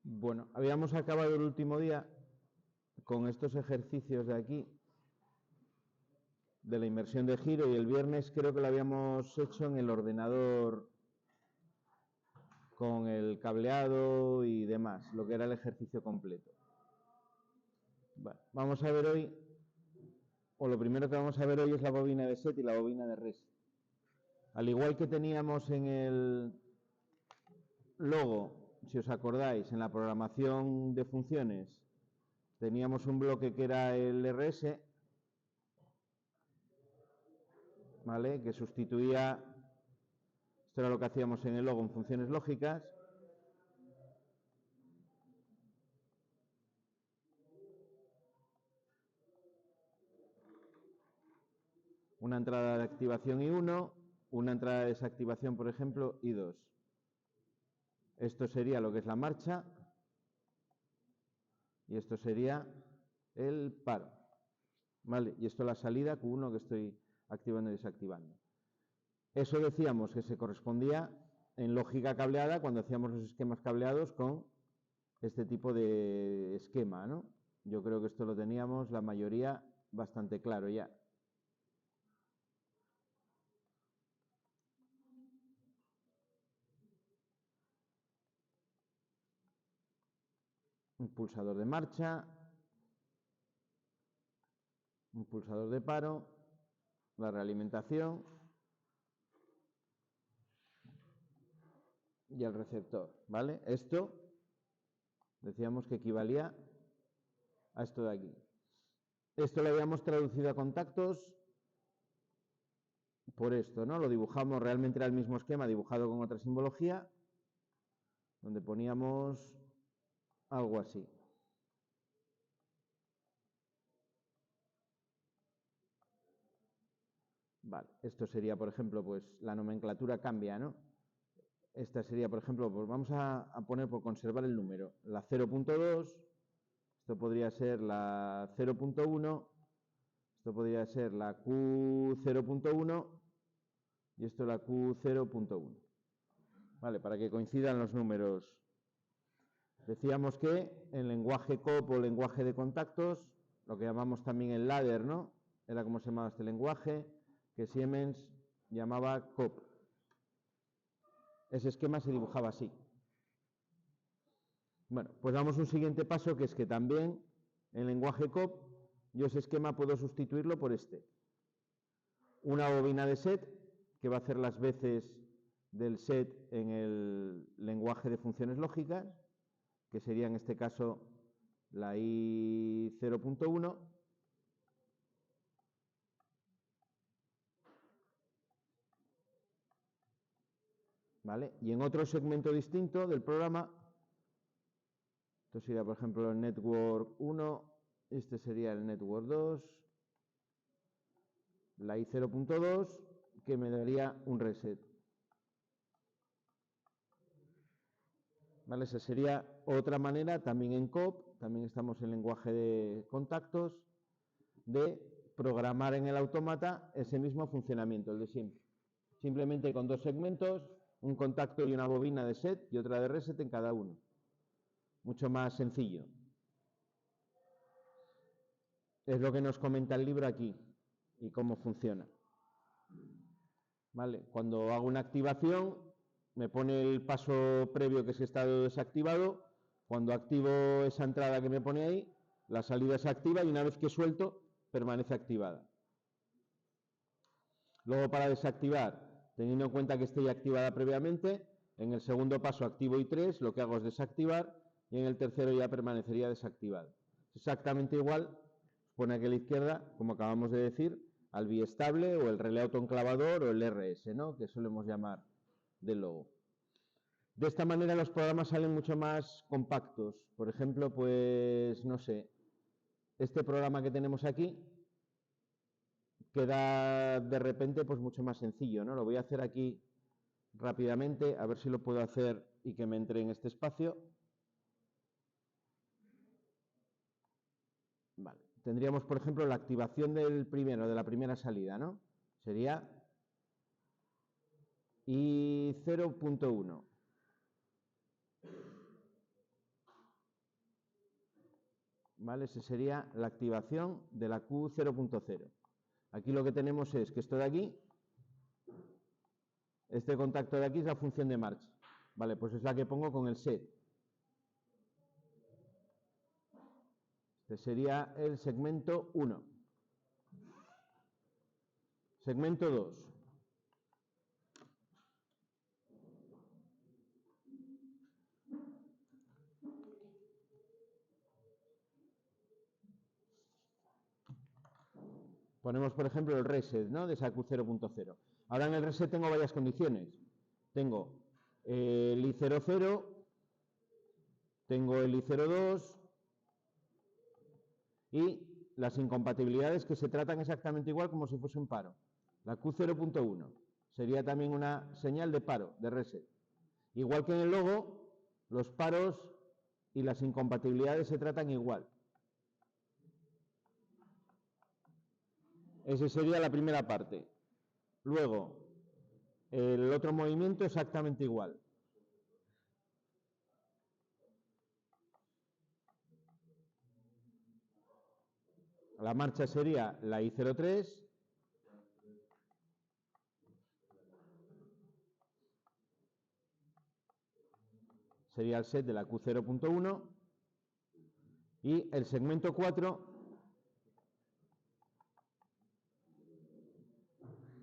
Bueno, habíamos acabado el último día con estos ejercicios de aquí, de la inversión de giro, y el viernes creo que lo habíamos hecho en el ordenador con el cableado y demás, lo que era el ejercicio completo. Bueno, vamos a ver hoy, o lo primero que vamos a ver hoy es la bobina de set y la bobina de reset. Al igual que teníamos en el logo, si os acordáis, en la programación de funciones, teníamos un bloque que era el RS, ¿vale? Que sustituía, esto era lo que hacíamos en el logo en funciones lógicas. Una entrada de activación I1, una entrada de desactivación, por ejemplo, I2. Esto sería lo que es la marcha y esto sería el paro, ¿vale? Y esto es la salida Q1 que estoy activando y desactivando. Eso decíamos que se correspondía en lógica cableada cuando hacíamos los esquemas cableados con este tipo de esquema, ¿no? Yo creo que esto lo teníamos la mayoría bastante claro ya. Un pulsador de marcha, un pulsador de paro, la realimentación y el receptor, ¿vale? Esto decíamos que equivalía a esto de aquí. Esto lo habíamos traducido a contactos por esto, ¿no? Lo dibujamos, realmente era el mismo esquema dibujado con otra simbología, donde poníamos algo así. Vale, esto sería, por ejemplo, pues la nomenclatura cambia, ¿no? Esta sería, por ejemplo, pues vamos a poner por conservar el número, la 0.2, esto podría ser la 0.1, esto podría ser la Q0.1 y esto la Q0.1. Vale, para que coincidan los números. Decíamos que en lenguaje COP o lenguaje de contactos, lo que llamamos también el ladder, ¿no? Era como se llamaba este lenguaje, que Siemens llamaba COP. Ese esquema se dibujaba así. Bueno, pues damos un siguiente paso, que es que también en lenguaje COP yo ese esquema puedo sustituirlo por este. Una bobina de set, que va a hacer las veces del set en el lenguaje de funciones lógicas, que sería en este caso la I0.1. ¿Vale? Y en otro segmento distinto del programa, esto sería, por ejemplo, el Network 1, este sería el Network 2, la I0.2, que me daría un reset. ¿Vale? Esa sería otra manera, también en COP, también estamos en lenguaje de contactos, de programar en el autómata ese mismo funcionamiento, el de siempre. Simplemente con dos segmentos, un contacto y una bobina de set y otra de reset en cada uno. Mucho más sencillo. Es lo que nos comenta el libro aquí y cómo funciona. ¿Vale? Cuando hago una activación, me pone el paso previo que es estado desactivado. Cuando activo esa entrada que me pone ahí, la salida se activa y una vez que suelto, permanece activada. Luego, para desactivar, teniendo en cuenta que esté ya activada previamente, en el segundo paso activo I3, lo que hago es desactivar y en el tercero ya permanecería desactivado. Exactamente igual, os pone aquí a la izquierda, como acabamos de decir, al biestable o el relé autoenclavador o el RS, ¿no? Que solemos llamar del logo. De esta manera los programas salen mucho más compactos. Por ejemplo, pues no sé, este programa que tenemos aquí queda de repente pues mucho más sencillo, ¿no? Lo voy a hacer aquí rápidamente, a ver si lo puedo hacer y que me entre en este espacio. Vale. Tendríamos, por ejemplo, la activación del primero, de la primera salida, ¿no? Sería I0.1. ¿vale? Esa sería la activación de la Q 0.0. Aquí lo que tenemos es que esto de aquí, este contacto de aquí es la función de marcha, ¿vale? Pues es la que pongo con el set. Este sería el segmento 1. Segmento 2. Ponemos, por ejemplo, el reset, ¿no? De esa Q 0.0. Ahora en el reset tengo varias condiciones. Tengo el I00, tengo el I02 y las incompatibilidades que se tratan exactamente igual como si fuese un paro. La Q 0.1 sería también una señal de paro, de reset. Igual que en el logo, los paros y las incompatibilidades se tratan igual. Esa sería la primera parte. Luego, el otro movimiento exactamente igual. La marcha sería la I03. Sería el set de la Q 0.1. Y el segmento 4,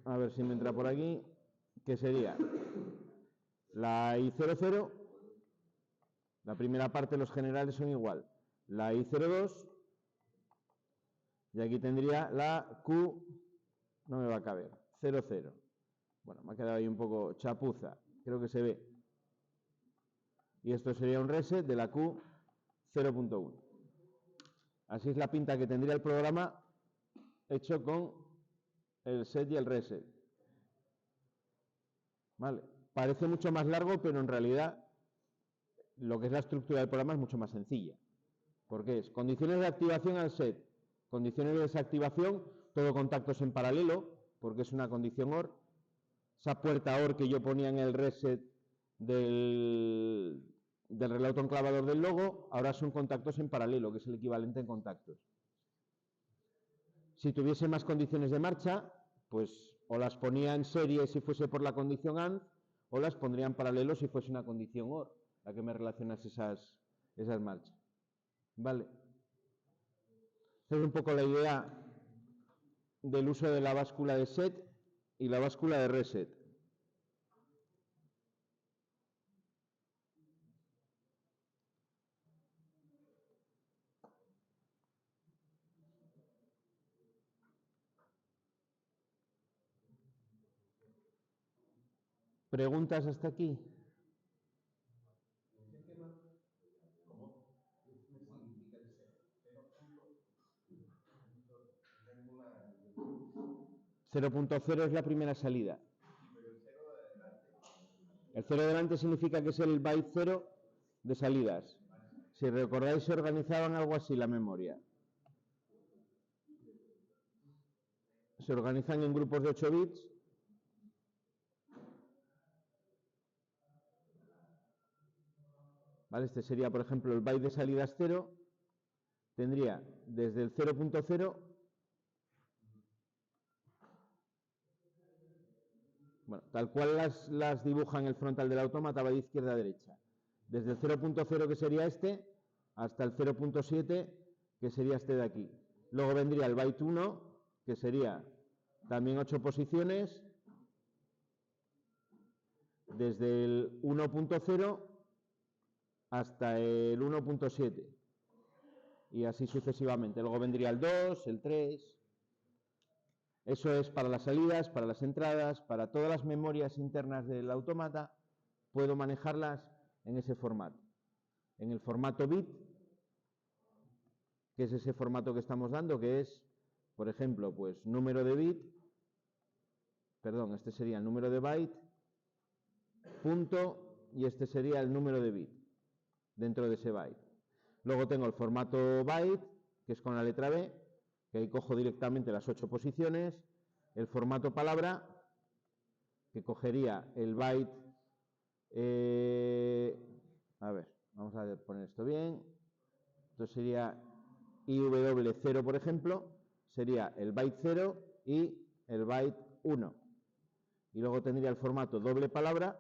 a ver si me entra por aquí, que sería la I00, la primera parte, los generales son igual, la I02, y aquí tendría la Q, no me va a caber, 00. Bueno, me ha quedado ahí un poco chapuza, creo que se ve. Y esto sería un reset de la Q 0.1. Así es la pinta que tendría el programa hecho con el set y el reset. Vale. Parece mucho más largo, pero en realidad lo que es la estructura del programa es mucho más sencilla. Porque es condiciones de activación al set, condiciones de desactivación, todo contactos en paralelo, porque es una condición OR. Esa puerta OR que yo ponía en el reset del relé autoenclavador del logo, ahora son contactos en paralelo, que es el equivalente en contactos. Si tuviese más condiciones de marcha, pues o las ponía en serie si fuese por la condición AND, o las pondría en paralelo si fuese una condición OR, la que me relacionase esas marchas. Vale. Esta es un poco la idea del uso de la báscula de set y la báscula de reset. ¿Preguntas hasta aquí? ¿Cómo? ¿Qué significa el 0.0 es la primera salida. pero el 0 de adelante? El 0 de adelante significa que es el byte 0 de salidas. Si recordáis, se organizaban algo así la memoria. Se organizan en grupos de 8 bits. ¿Vale? Este sería, por ejemplo, el byte de salidas 0. Tendría desde el 0.0, bueno, tal cual las dibujan el frontal del autómata, va de izquierda a derecha. Desde el 0.0, que sería este, hasta el 0.7, que sería este de aquí. Luego vendría el byte 1, que sería también 8 posiciones, desde el 1.0 hasta el 1.7. Y así sucesivamente. Luego vendría el 2, el 3. Eso es para las salidas, para las entradas, para todas las memorias internas del autómata, puedo manejarlas en ese formato. En el formato bit, que es ese formato que estamos dando, que es, por ejemplo, pues número de bit, perdón, este sería el número de byte, punto, y este sería el número de bit dentro de ese byte. Luego tengo el formato byte, que es con la letra B, que ahí cojo directamente las 8 posiciones. El formato palabra, que cogería el byte, a ver, vamos a poner esto bien. Esto sería y W0, por ejemplo, sería el byte 0 y el byte 1. Y luego tendría el formato doble palabra,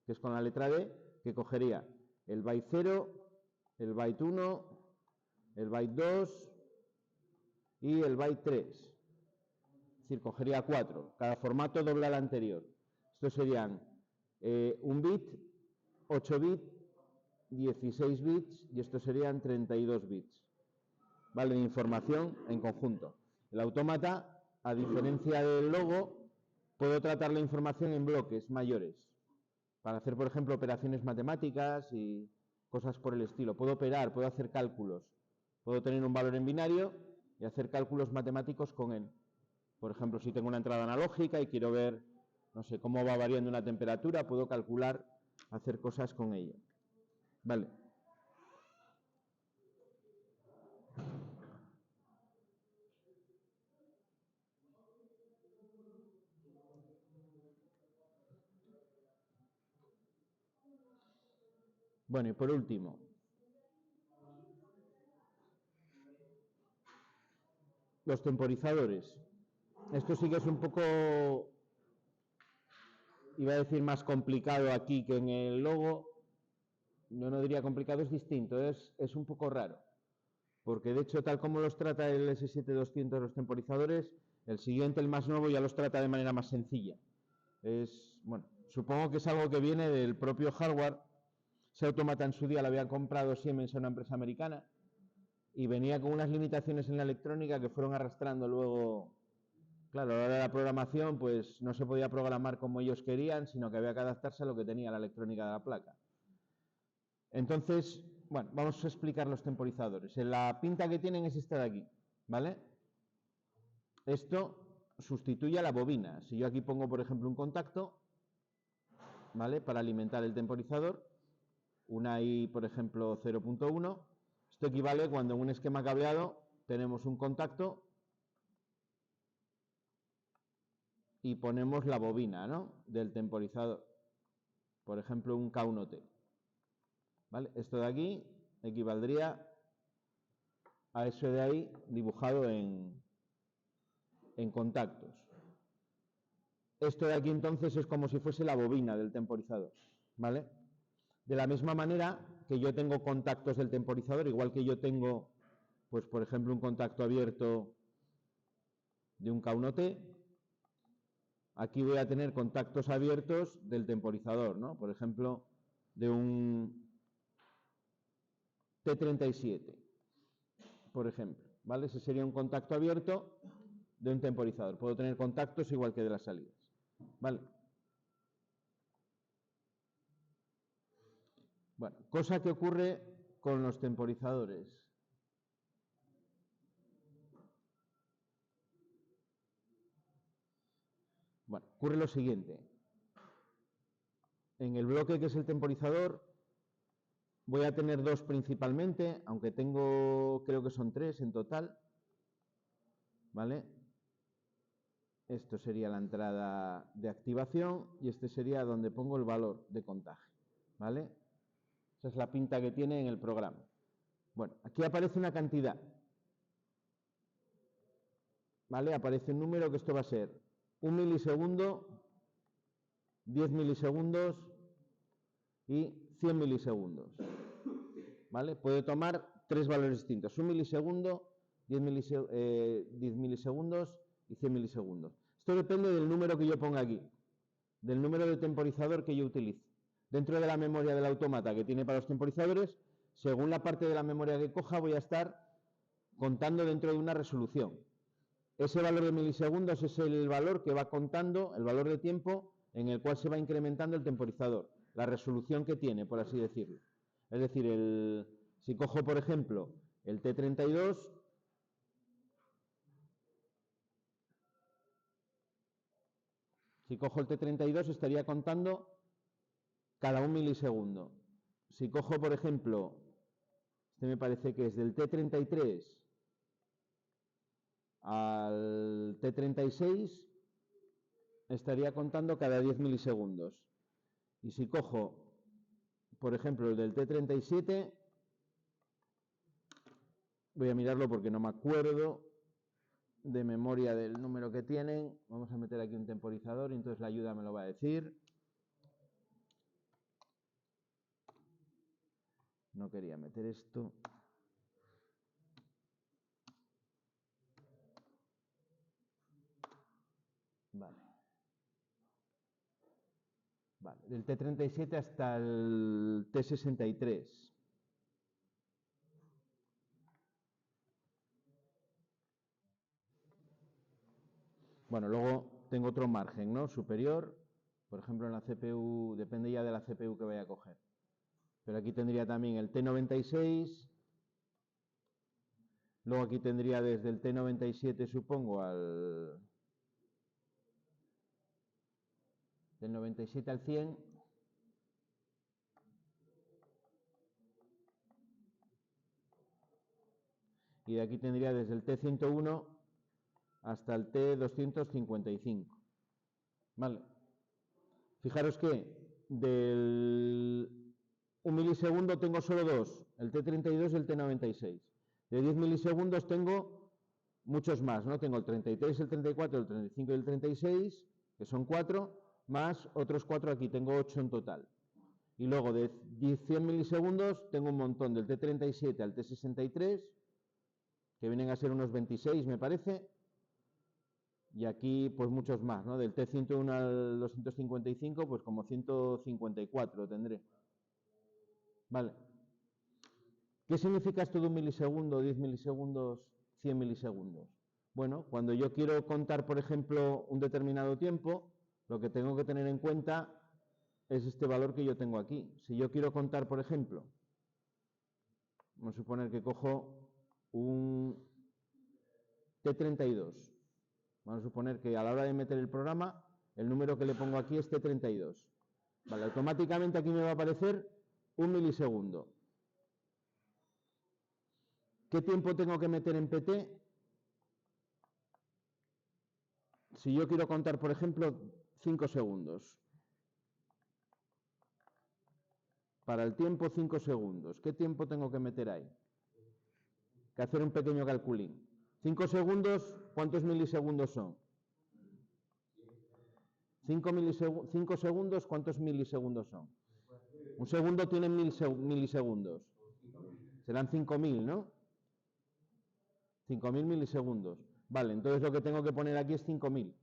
que es con la letra D, que cogería el byte 0, el byte 1, el byte 2 y el byte 3. Es decir, cogería 4. Cada formato doble al anterior. Estos serían un bit, 8 bits, 16 bits y estos serían 32 bits. ¿Vale? De información en conjunto. El autómata, a diferencia del logo, puedo tratar la información en bloques mayores. Para hacer, por ejemplo, operaciones matemáticas y cosas por el estilo. Puedo operar, puedo hacer cálculos. Puedo tener un valor en binario y hacer cálculos matemáticos con él. Por ejemplo, si tengo una entrada analógica y quiero ver, no sé, cómo va variando una temperatura, puedo calcular, hacer cosas con ello. Vale. Bueno, y por último, los temporizadores. Esto sí que es un poco, iba a decir más complicado aquí que en el logo. Yo no diría complicado, es distinto, es un poco raro. Porque de hecho, tal como los trata el S7200 los temporizadores, el siguiente, el más nuevo, ya los trata de manera más sencilla. Bueno, supongo que es algo que viene del propio hardware. Ese autómata en su día lo habían comprado Siemens a una empresa americana y venía con unas limitaciones en la electrónica que fueron arrastrando luego. Claro, a la hora de la programación, pues no se podía programar como ellos querían, sino que había que adaptarse a lo que tenía la electrónica de la placa. Entonces, bueno, vamos a explicar los temporizadores. La pinta que tienen es esta de aquí, ¿vale? Esto sustituye a la bobina. Si yo aquí pongo, por ejemplo, un contacto, ¿vale? Para alimentar el temporizador, una I, por ejemplo, 0.1, esto equivale cuando en un esquema cableado tenemos un contacto y ponemos la bobina, ¿no? Del temporizador. Por ejemplo, un K1T. ¿Vale? Esto de aquí equivaldría a eso de ahí dibujado en contactos. Esto de aquí entonces es como si fuese la bobina del temporizador, ¿vale? De la misma manera que yo tengo contactos del temporizador, igual que yo tengo, pues por ejemplo, un contacto abierto de un K1T, aquí voy a tener contactos abiertos del temporizador, ¿no? Por ejemplo, de un T37, por ejemplo, ¿vale? Ese sería un contacto abierto de un temporizador. Puedo tener contactos igual que de las salidas, ¿vale? Bueno, cosa que ocurre con los temporizadores. Bueno, ocurre lo siguiente. En el bloque que es el temporizador voy a tener dos principalmente, aunque tengo, creo que son tres en total, ¿vale? Esto sería la entrada de activación y este sería donde pongo el valor de contaje, ¿vale? Esa es la pinta que tiene en el programa. Bueno, aquí aparece una cantidad, ¿vale? Aparece un número que esto va a ser 1 milisegundo, 10 milisegundos y 100 milisegundos, ¿vale? Puede tomar tres valores distintos, 1 milisegundo, 10 milisegundos y 100 milisegundos. Esto depende del número que yo ponga aquí, del número de temporizador que yo utilice. Dentro de la memoria del autómata que tiene para los temporizadores, según la parte de la memoria que coja, voy a estar contando dentro de una resolución. Ese valor de milisegundos es el valor que va contando, el valor de tiempo en el cual se va incrementando el temporizador, la resolución que tiene, por así decirlo. Es decir, si cojo, por ejemplo, el T32, si cojo el T32 estaría contando cada un milisegundo. Si cojo, por ejemplo, este me parece que es del T33 al T36, estaría contando cada 10 milisegundos. Y si cojo, por ejemplo, el del T37 Voy a mirarlo porque no me acuerdo de memoria del número que tienen. Vamos a meter aquí un temporizador y entonces la ayuda me lo va a decir. No quería meter esto. Vale. Vale, del T37 hasta el T63. Bueno, luego tengo otro margen, ¿no? Superior. Por ejemplo, en la CPU, depende ya de la CPU que vaya a coger. Pero aquí tendría también el T96. Luego aquí tendría desde el T97, supongo, del 97 al 100. Y de aquí tendría desde el T101 hasta el T255. Vale. Fijaros que del 1 milisegundo tengo solo dos, el T32 y el T96. De 10 milisegundos tengo muchos más, ¿no? Tengo el 33, el 34, el 35 y el 36, que son 4, más otros 4 aquí, tengo 8 en total. Y luego de 100 milisegundos tengo un montón del T37 al T63, que vienen a ser unos 26, me parece. Y aquí, pues muchos más, ¿no? Del T101 al 255, pues como 154 tendré. Vale. ¿Qué significa esto de 1 milisegundo, 10 milisegundos, 100 milisegundos? Bueno, cuando yo quiero contar, por ejemplo, un determinado tiempo, lo que tengo que tener en cuenta es este valor que yo tengo aquí. Si yo quiero contar, por ejemplo, vamos a suponer que cojo un T32. Vamos a suponer que a la hora de meter el programa, el número que le pongo aquí es T32. Vale, automáticamente aquí me va a aparecer 1 milisegundo. ¿Qué tiempo tengo que meter en PT? Si yo quiero contar, por ejemplo, 5 segundos. Para el tiempo, 5 segundos. ¿Qué tiempo tengo que meter ahí? Que hacer un pequeño calculín. 5 segundos, ¿cuántos milisegundos son? 5 segundos, ¿cuántos milisegundos son? Un segundo tiene 1000 milisegundos. Serán 5000, ¿no? 5000 milisegundos. Vale, entonces lo que tengo que poner aquí es 5000.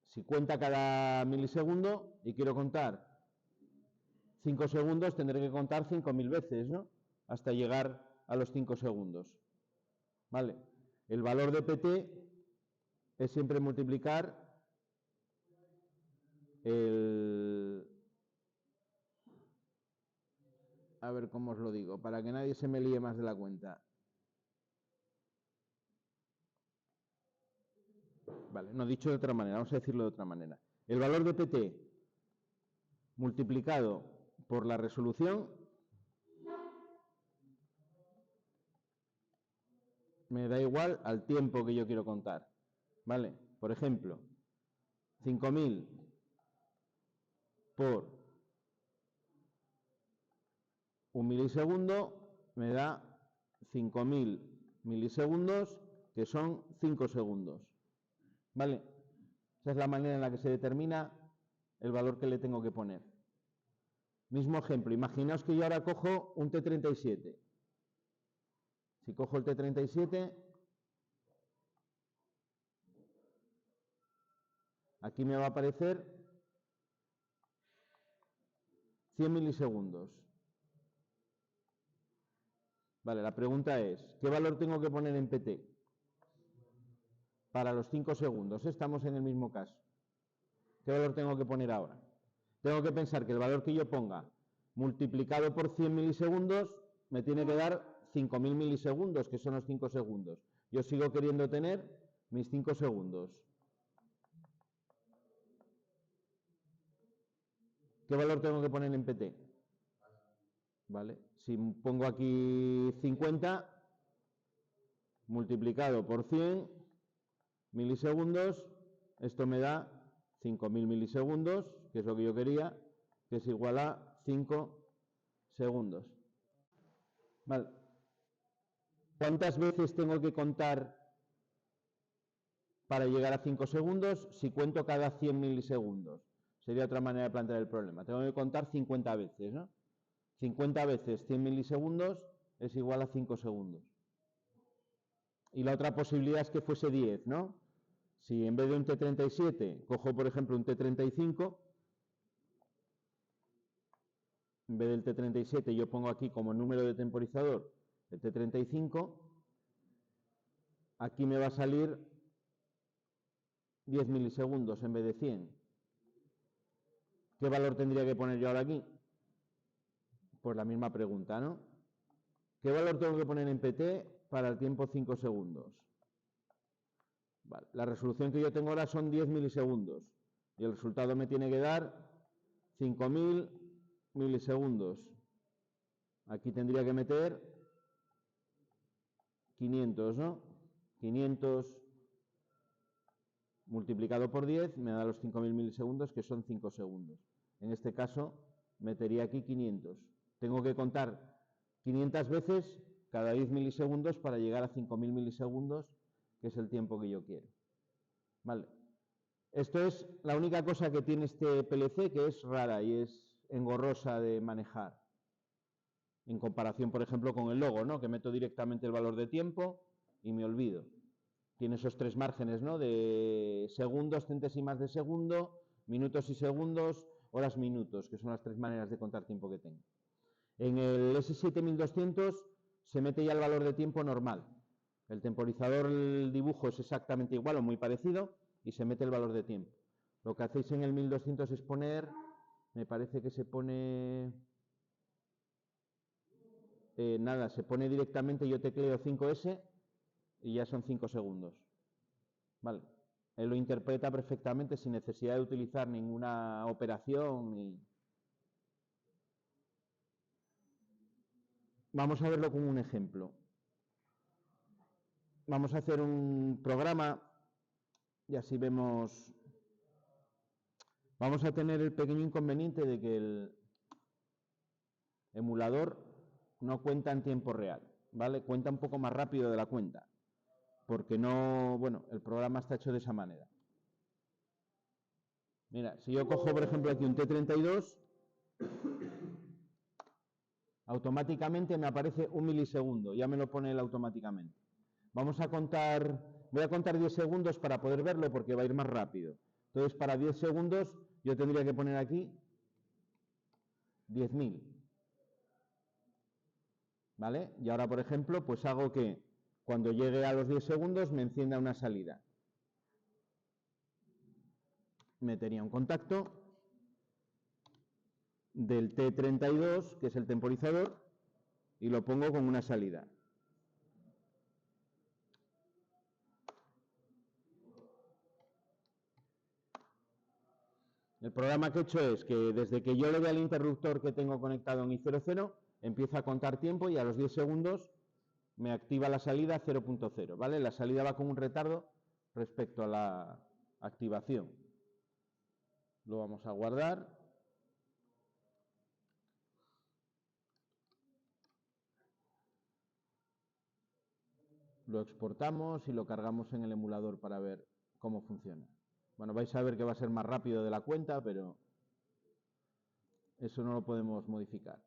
Si cuenta cada milisegundo y quiero contar 5 segundos, tendré que contar 5000 veces, ¿no? Hasta llegar a los 5 segundos. Vale. El valor de PT es siempre multiplicar a ver cómo os lo digo, para que nadie se me líe más de la cuenta. Vale, no, dicho de otra manera, vamos a decirlo de otra manera. El valor de PT multiplicado por la resolución me da igual al tiempo que yo quiero contar. ¿Vale? Por ejemplo, 5000 por 1 milisegundo me da 5000 milisegundos, que son 5 segundos. ¿Vale? Esa es la manera en la que se determina el valor que le tengo que poner. Mismo ejemplo, imaginaos que yo ahora cojo un T37. Si cojo el T37, aquí me va a aparecer 100 milisegundos. Vale, la pregunta es, ¿qué valor tengo que poner en PT? Para los 5 segundos, estamos en el mismo caso. ¿Qué valor tengo que poner ahora? Tengo que pensar que el valor que yo ponga multiplicado por 100 milisegundos me tiene que dar 5000 milisegundos, que son los 5 segundos. Yo sigo queriendo tener mis 5 segundos. ¿Qué valor tengo que poner en PT? ¿Vale? Si pongo aquí 50 multiplicado por 100 milisegundos, esto me da 5000 milisegundos, que es lo que yo quería, que es igual a 5 segundos. Vale. ¿Cuántas veces tengo que contar para llegar a 5 segundos? Si cuento cada 100 milisegundos. Sería otra manera de plantear el problema. Tengo que contar 50 veces, ¿no? 50 veces 100 milisegundos es igual a 5 segundos. Y la otra posibilidad es que fuese 10, ¿no? Si en vez de un T37 cojo, por ejemplo, un T35, en vez del T37 yo pongo aquí como número de temporizador el T35, aquí me va a salir 10 milisegundos en vez de 100. ¿Qué valor tendría que poner yo ahora aquí? Pues la misma pregunta, ¿no? ¿Qué valor tengo que poner en PT para el tiempo 5 segundos? Vale. La resolución que yo tengo ahora son 10 milisegundos y el resultado me tiene que dar 5000 milisegundos. Aquí tendría que meter 500, ¿no? 500 multiplicado por 10 me da los 5000 milisegundos, que son 5 segundos. En este caso metería aquí 500. Tengo que contar 500 veces cada 10 milisegundos para llegar a 5000 milisegundos, que es el tiempo que yo quiero. Vale. Esto es la única cosa que tiene este PLC que es rara y es engorrosa de manejar. En comparación, por ejemplo, con el logo, ¿no? Que meto directamente el valor de tiempo y me olvido. Tiene esos tres márgenes, ¿no? De segundos, centésimas de segundo, minutos y segundos, horas, minutos, que son las tres maneras de contar tiempo que tengo. En el S7200 se mete ya el valor de tiempo normal. El temporizador, el dibujo es exactamente igual o muy parecido y se mete el valor de tiempo. Lo que hacéis en el 1200 es poner, me parece que se pone, nada, se pone directamente, yo tecleo 5S y ya son 5 segundos. Vale. Él lo interpreta perfectamente sin necesidad de utilizar ninguna operación. Vamos a verlo con un ejemplo. Vamos a hacer un programa y así vemos. Vamos a tener el pequeño inconveniente de que el emulador no cuenta en tiempo real, ¿vale? Cuenta un poco más rápido de la cuenta, porque no, bueno, el programa está hecho de esa manera. Mira, si yo cojo, por ejemplo, aquí un T32, automáticamente me aparece un milisegundo, ya me lo pone él automáticamente. Vamos a contar, voy a contar 10 segundos para poder verlo porque va a ir más rápido. Entonces, para 10 segundos yo tendría que poner aquí 10.000. ¿Vale? Y ahora, por ejemplo, pues hago que cuando llegue a los 10 segundos me encienda una salida. Metería un contacto del T32, que es el temporizador, y lo pongo con una salida. El programa que he hecho es que desde que yo le dé al interruptor que tengo conectado en I00, empieza a contar tiempo y a los 10 segundos me activa la salida 0.0, ¿vale? La salida va con un retardo respecto a la activación. Lo vamos a guardar. Lo exportamos y lo cargamos en el emulador para ver cómo funciona. Bueno, vais a ver que va a ser más rápido de la cuenta, pero eso no lo podemos modificar.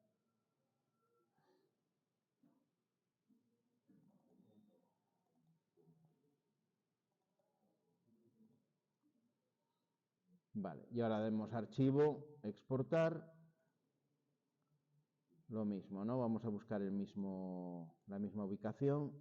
Vale, y ahora demos archivo, exportar. Lo mismo, ¿no? Vamos a buscar la misma ubicación.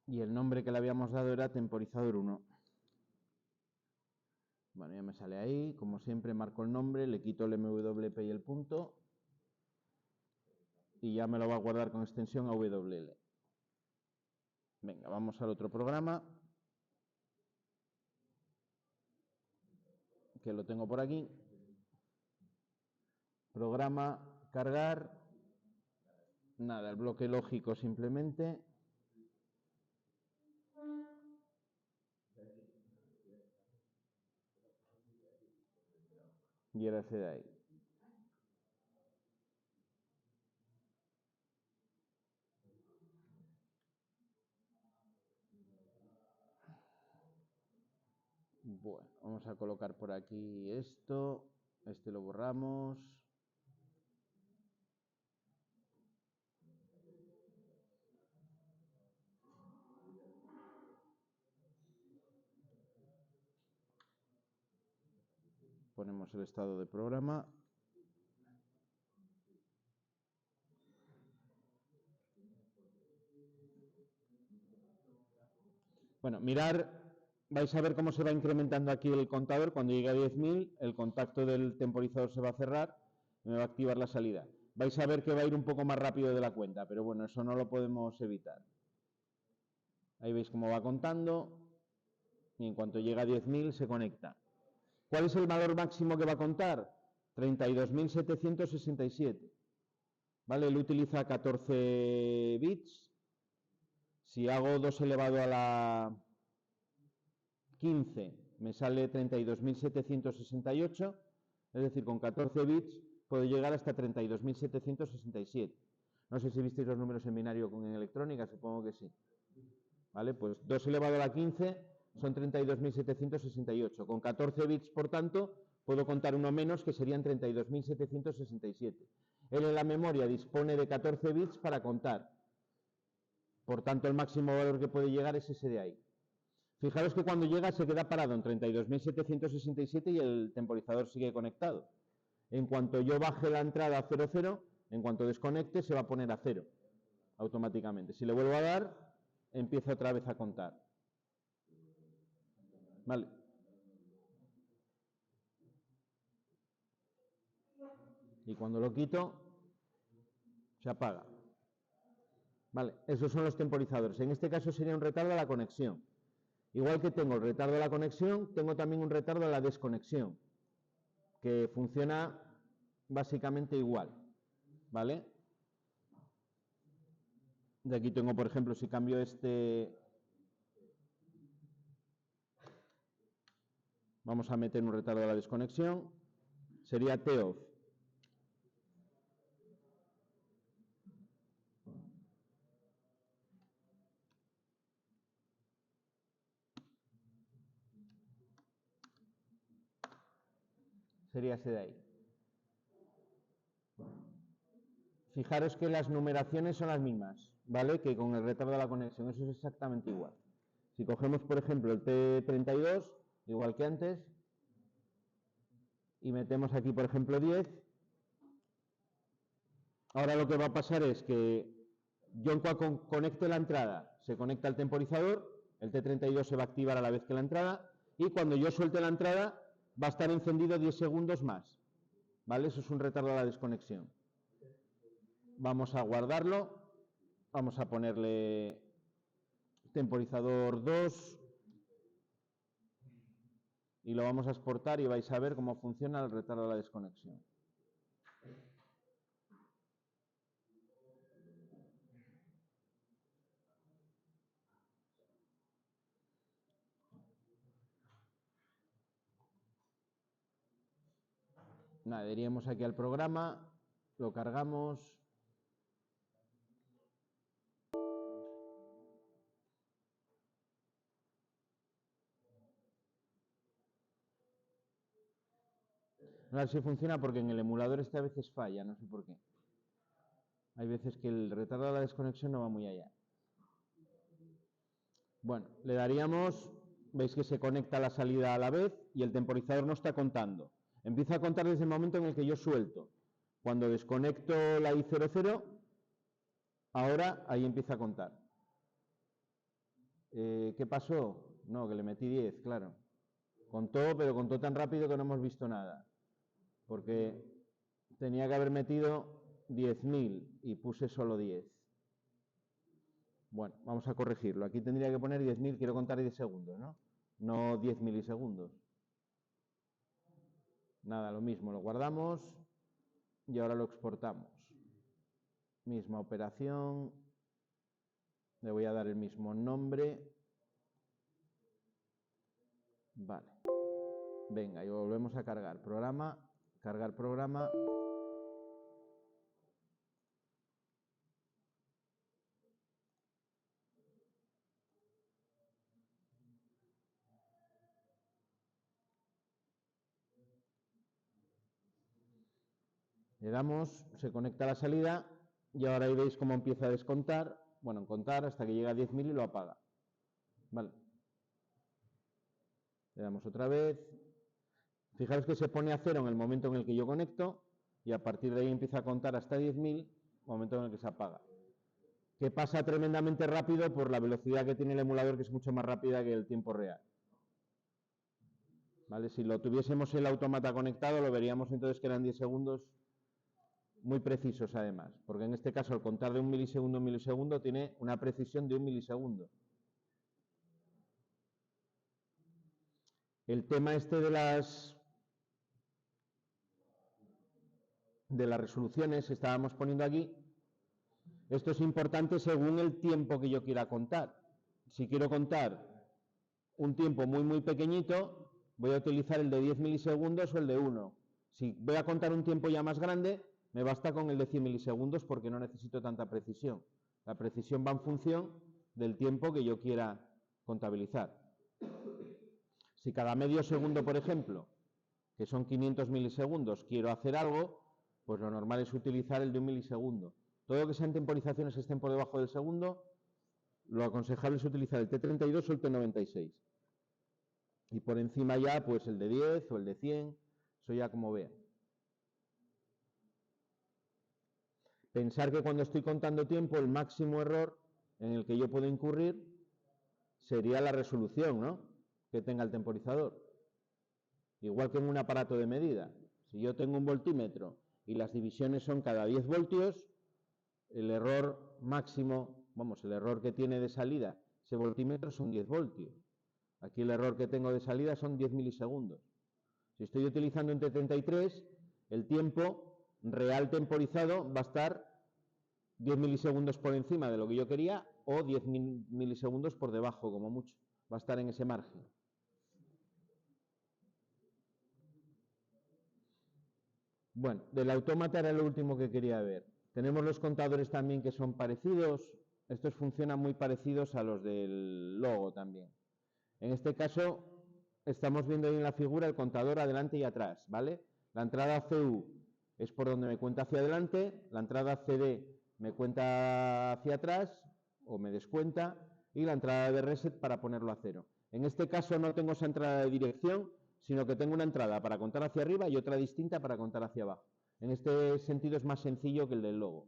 Y el nombre que le habíamos dado era temporizador 1. Bueno, ya me sale ahí. Como siempre, marco el nombre, le quito el MWP y el punto. Y ya me lo va a guardar con extensión AWL. Venga, vamos al otro programa, que lo tengo por aquí. Programa, cargar. Nada, el bloque lógico simplemente. Y ahora se da ahí. Bueno, vamos a colocar por aquí esto. Este lo borramos. Ponemos el estado de programa. Bueno, mirar, vais a ver cómo se va incrementando aquí el contador. Cuando llegue a 10.000, el contacto del temporizador se va a cerrar y me va a activar la salida. Vais a ver que va a ir un poco más rápido de la cuenta, pero bueno, eso no lo podemos evitar. Ahí veis cómo va contando y en cuanto llega a 10.000 se conecta. ¿Cuál es el valor máximo que va a contar? 32.767. ¿Vale? Él utiliza 14 bits. Si hago 2 elevado a la 15, me sale 32.768. Es decir, con 14 bits puedo llegar hasta 32.767. No sé si visteis los números en binario en electrónica, supongo que sí. ¿Vale? Pues 2 elevado a la 15 son 32.768. Con 14 bits, por tanto, puedo contar uno menos, que serían 32.767. Él en la memoria dispone de 14 bits para contar. Por tanto, el máximo valor que puede llegar es ese de ahí. Fijaros que cuando llega se queda parado en 32.767 y el temporizador sigue conectado. En cuanto yo baje la entrada a 00, en cuanto desconecte se va a poner a 0 automáticamente. Si le vuelvo a dar, empieza otra vez a contar. Vale. Y cuando lo quito, se apaga. Vale, esos son los temporizadores. En este caso sería un retardo a la conexión. Igual que tengo el retardo a la conexión, tengo también un retardo a la desconexión, que funciona básicamente igual. ¿Vale? De aquí tengo, por ejemplo, si cambio este... Vamos a meter un retardo a la desconexión. Sería T-off. Sería ese de ahí. Fijaros que las numeraciones son las mismas, ¿vale? Que con el retardo de la conexión, eso es exactamente igual. Si cogemos, por ejemplo, el T32, igual que antes, y metemos aquí, por ejemplo, 10, ahora lo que va a pasar es que yo en cuanto conecte la entrada, se conecta el temporizador, el T32 se va a activar a la vez que la entrada, y cuando yo suelte la entrada, va a estar encendido 10 segundos más, ¿vale? Eso es un retardo a la desconexión. Vamos a guardarlo, vamos a ponerle temporizador 2 y lo vamos a exportar y vais a ver cómo funciona el retardo de la desconexión. Nada, iríamos aquí al programa, lo cargamos. A ver si funciona porque en el emulador a veces falla, no sé por qué. Hay veces que el retardo de la desconexión no va muy allá. Bueno, le daríamos, veis que se conecta la salida a la vez y el temporizador no está contando. Empieza a contar desde el momento en el que yo suelto. Cuando desconecto la I00, ahora ahí empieza a contar. ¿Qué pasó? No, que le metí 10, claro. Contó, pero contó tan rápido que no hemos visto nada. Porque tenía que haber metido 10.000 y puse solo 10. Bueno, vamos a corregirlo. Aquí tendría que poner 10.000, quiero contar 10 segundos, ¿no? No 10 milisegundos. Nada, lo mismo, lo guardamos y ahora lo exportamos. misma operación, le voy a dar el mismo nombre. Vale. Venga, y volvemos a cargar programa, cargar programa. Le damos, se conecta a la salida y ahora ahí veis cómo empieza a descontar, bueno, en contar hasta que llega a 10.000 y lo apaga. Vale. Le damos otra vez. Fijaros que se pone a 0 en el momento en el que yo conecto y a partir de ahí empieza a contar hasta 10.000, momento en el que se apaga. Que pasa tremendamente rápido por la velocidad que tiene el emulador, que es mucho más rápida que el tiempo real. ¿Vale? Si lo tuviésemos el autómata conectado, lo veríamos entonces que eran 10 segundos muy precisos además, porque en este caso al contar de 1 milisegundo a 1 milisegundo tiene una precisión de 1 milisegundo. El tema este de las resoluciones, estábamos poniendo aquí, esto es importante según el tiempo que yo quiera contar. Si quiero contar un tiempo muy pequeñito, voy a utilizar el de 10 milisegundos o el de 1. Si voy a contar un tiempo ya más grande, me basta con el de 100 milisegundos porque no necesito tanta precisión. La precisión va en función del tiempo que yo quiera contabilizar. Si cada medio segundo, por ejemplo, que son 500 milisegundos, quiero hacer algo, pues lo normal es utilizar el de 1 milisegundo. Todo lo que sean temporizaciones que estén por debajo del segundo, lo aconsejable es utilizar el T32 o el T96. Y por encima ya, pues el de 10 o el de 100, eso ya como vean. Pensar que cuando estoy contando tiempo, el máximo error en el que yo puedo incurrir sería la resolución, ¿no?, que tenga el temporizador. Igual que en un aparato de medida. Si yo tengo un voltímetro y las divisiones son cada 10 voltios, el error máximo, el error que tiene de salida ese voltímetro son 10 voltios. Aquí el error que tengo de salida son 10 milisegundos. Si estoy utilizando un T33, el tiempo real temporizado va a estar 10 milisegundos por encima de lo que yo quería o 10 milisegundos por debajo, como mucho. Va a estar en ese margen. Bueno, del autómata era lo último que quería ver. Tenemos los contadores también que son parecidos. Estos funcionan muy parecidos a los del logo también. En este caso, estamos viendo ahí en la figura el contador adelante y atrás, ¿vale? La entrada CU es por donde me cuenta hacia adelante, la entrada CD me cuenta hacia atrás o me descuenta y la entrada de reset para ponerlo a 0. En este caso no tengo esa entrada de dirección, sino que tengo una entrada para contar hacia arriba y otra distinta para contar hacia abajo. En este sentido es más sencillo que el del logo.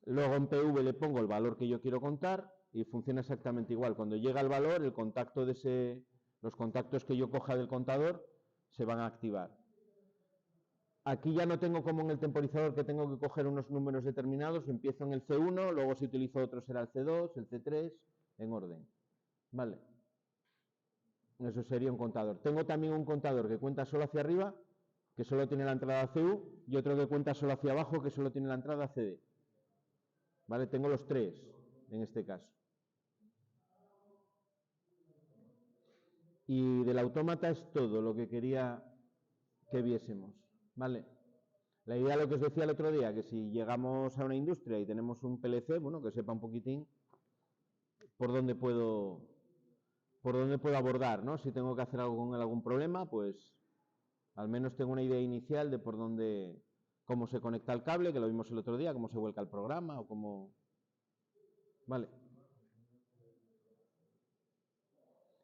Luego en PV le pongo el valor que yo quiero contar y funciona exactamente igual. Cuando llega el valor, el contacto de los contactos que yo coja del contador se van a activar. Aquí ya no tengo como en el temporizador que tengo que coger unos números determinados, empiezo en el C1, luego si utilizo otro será el C2, el C3, en orden. Vale. Eso sería un contador. Tengo también un contador que cuenta solo hacia arriba, que solo tiene la entrada CU, y otro que cuenta solo hacia abajo, que solo tiene la entrada CD. Vale, tengo los tres en este caso. Y del autómata es todo lo que quería que viésemos. Vale. La idea, lo que os decía el otro día, que si llegamos a una industria y tenemos un PLC, bueno, que sepa un poquitín por dónde puedo abordar, ¿no? Si tengo que hacer algo con algún problema, pues al menos tengo una idea inicial de por dónde, cómo se conecta el cable, que lo vimos el otro día, cómo se vuelca el programa o cómo... Vale.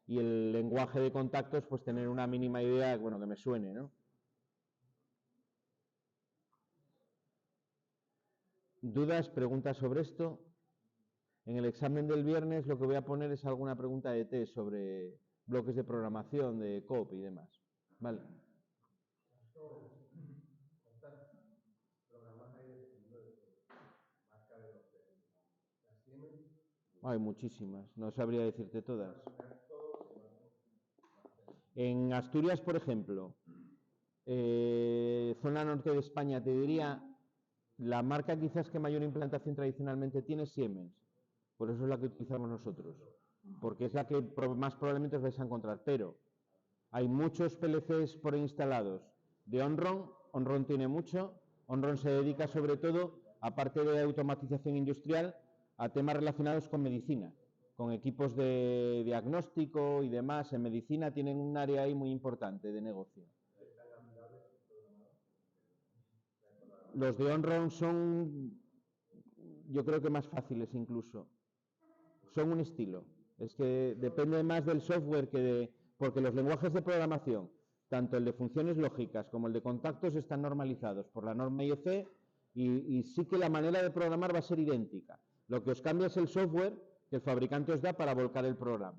Y el lenguaje de contactos, pues tener una mínima idea, bueno, que me suene, ¿no? ¿Dudas, preguntas sobre esto? En el examen del viernes lo que voy a poner es alguna pregunta de test sobre bloques de programación, de COP y demás. Vale. ¿Cuántas programas hay dependiendo de marca de los de la Siemens? Hay muchísimas, no sabría decirte todas. En Asturias, por ejemplo, zona norte de España, te diría La marca quizás que mayor implantación tradicionalmente tiene es Siemens. Por eso es la que utilizamos nosotros. Porque es la que más probablemente os vais a encontrar. Pero hay muchos PLCs por ahí instalados de Onron. Onron tiene mucho. Onron se dedica sobre todo, aparte de automatización industrial, a temas relacionados con medicina, con equipos de diagnóstico y demás. En medicina tienen un área ahí muy importante de negocio. Los de Onron son, yo creo que más fáciles incluso. Son un estilo. Es que depende más del software que de... Porque los lenguajes de programación, tanto el de funciones lógicas como el de contactos, están normalizados por la norma IEC y sí que la manera de programar va a ser idéntica. Lo que os cambia es el software que el fabricante os da para volcar el programa.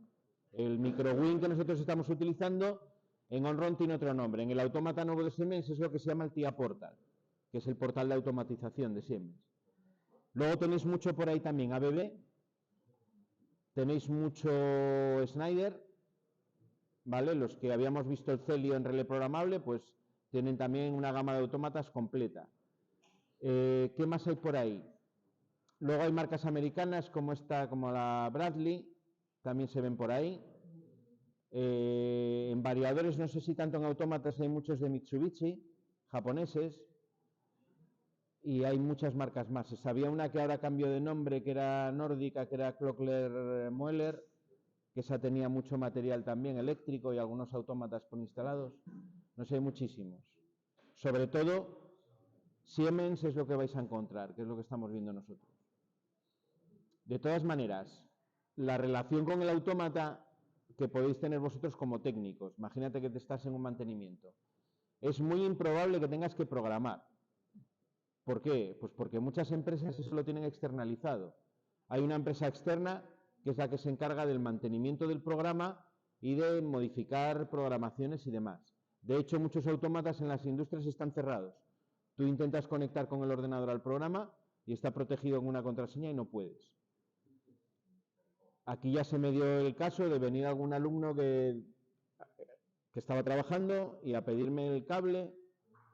El microwin que nosotros estamos utilizando en Onron tiene otro nombre. En el autómata nuevo de Siemens es lo que se llama el TIA Portal, que es el portal de automatización de Siemens. Luego tenéis mucho por ahí también ABB, tenéis mucho Schneider, ¿vale? Los que habíamos visto el Celio en relé programable, pues tienen también una gama de autómatas completa. ¿Qué más hay por ahí? Luego hay marcas americanas como esta, como la Bradley, también se ven por ahí. En variadores, no sé si tanto en autómatas, hay muchos de Mitsubishi, japoneses, y hay muchas marcas más. Había una que ahora cambió de nombre, que era nórdica, que era Klöckner Mueller, que esa tenía mucho material también eléctrico y algunos autómatas por instalados. No sé, hay muchísimos. Sobre todo, Siemens es lo que vais a encontrar, que es lo que estamos viendo nosotros. De todas maneras, la relación con el autómata que podéis tener vosotros como técnicos, imagínate que te estás en un mantenimiento, es muy improbable que tengas que programar. ¿Por qué? Pues porque muchas empresas eso lo tienen externalizado. Hay una empresa externa que es la que se encarga del mantenimiento del programa y de modificar programaciones y demás. De hecho, muchos autómatas en las industrias están cerrados. Tú intentas conectar con el ordenador al programa y está protegido con una contraseña y no puedes. Aquí ya se me dio el caso de venir algún alumno que estaba trabajando y a pedirme el cable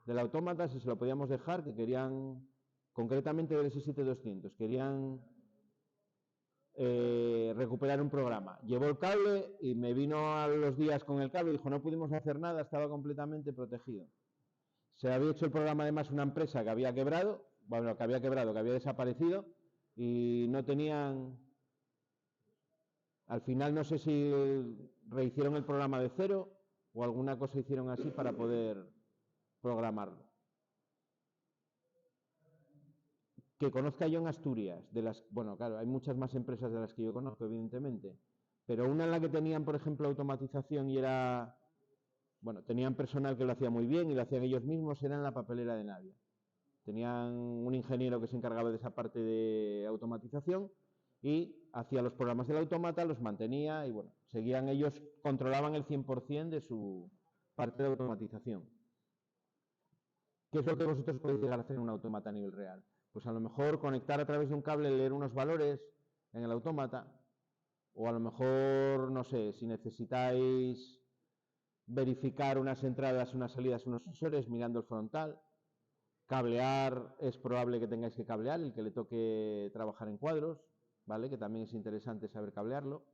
del autómata si se lo podíamos dejar, que querían, concretamente del S7200, querían recuperar un programa. Llevó el cable y me vino a los días con el cable y dijo, no pudimos hacer nada, estaba completamente protegido. Se había hecho el programa además una empresa que había quebrado, bueno, que había desaparecido y no tenían... Al final no sé si rehicieron el programa de cero o alguna cosa hicieron así para poder programarlo. Que conozca yo en Asturias, bueno, claro, hay muchas más empresas de las que yo conozco, evidentemente, pero una en la que tenían, por ejemplo, automatización y era, bueno, tenían personal que lo hacía muy bien y lo hacían ellos mismos, era en la papelera de Navia. Tenían un ingeniero que se encargaba de esa parte de automatización y hacía los programas del autómata, los mantenía y, bueno, seguían ellos, controlaban el 100% de su parte de automatización. ¿Qué es lo que vosotros podéis llegar a hacer en un autómata a nivel real? Pues a lo mejor conectar a través de un cable, leer unos valores en el autómata, o a lo mejor, no sé, si necesitáis verificar unas entradas, unas salidas, unos sensores mirando el frontal. Cablear, es probable que tengáis que cablear, el que le toque trabajar en cuadros, ¿vale? Que también es interesante saber cablearlo.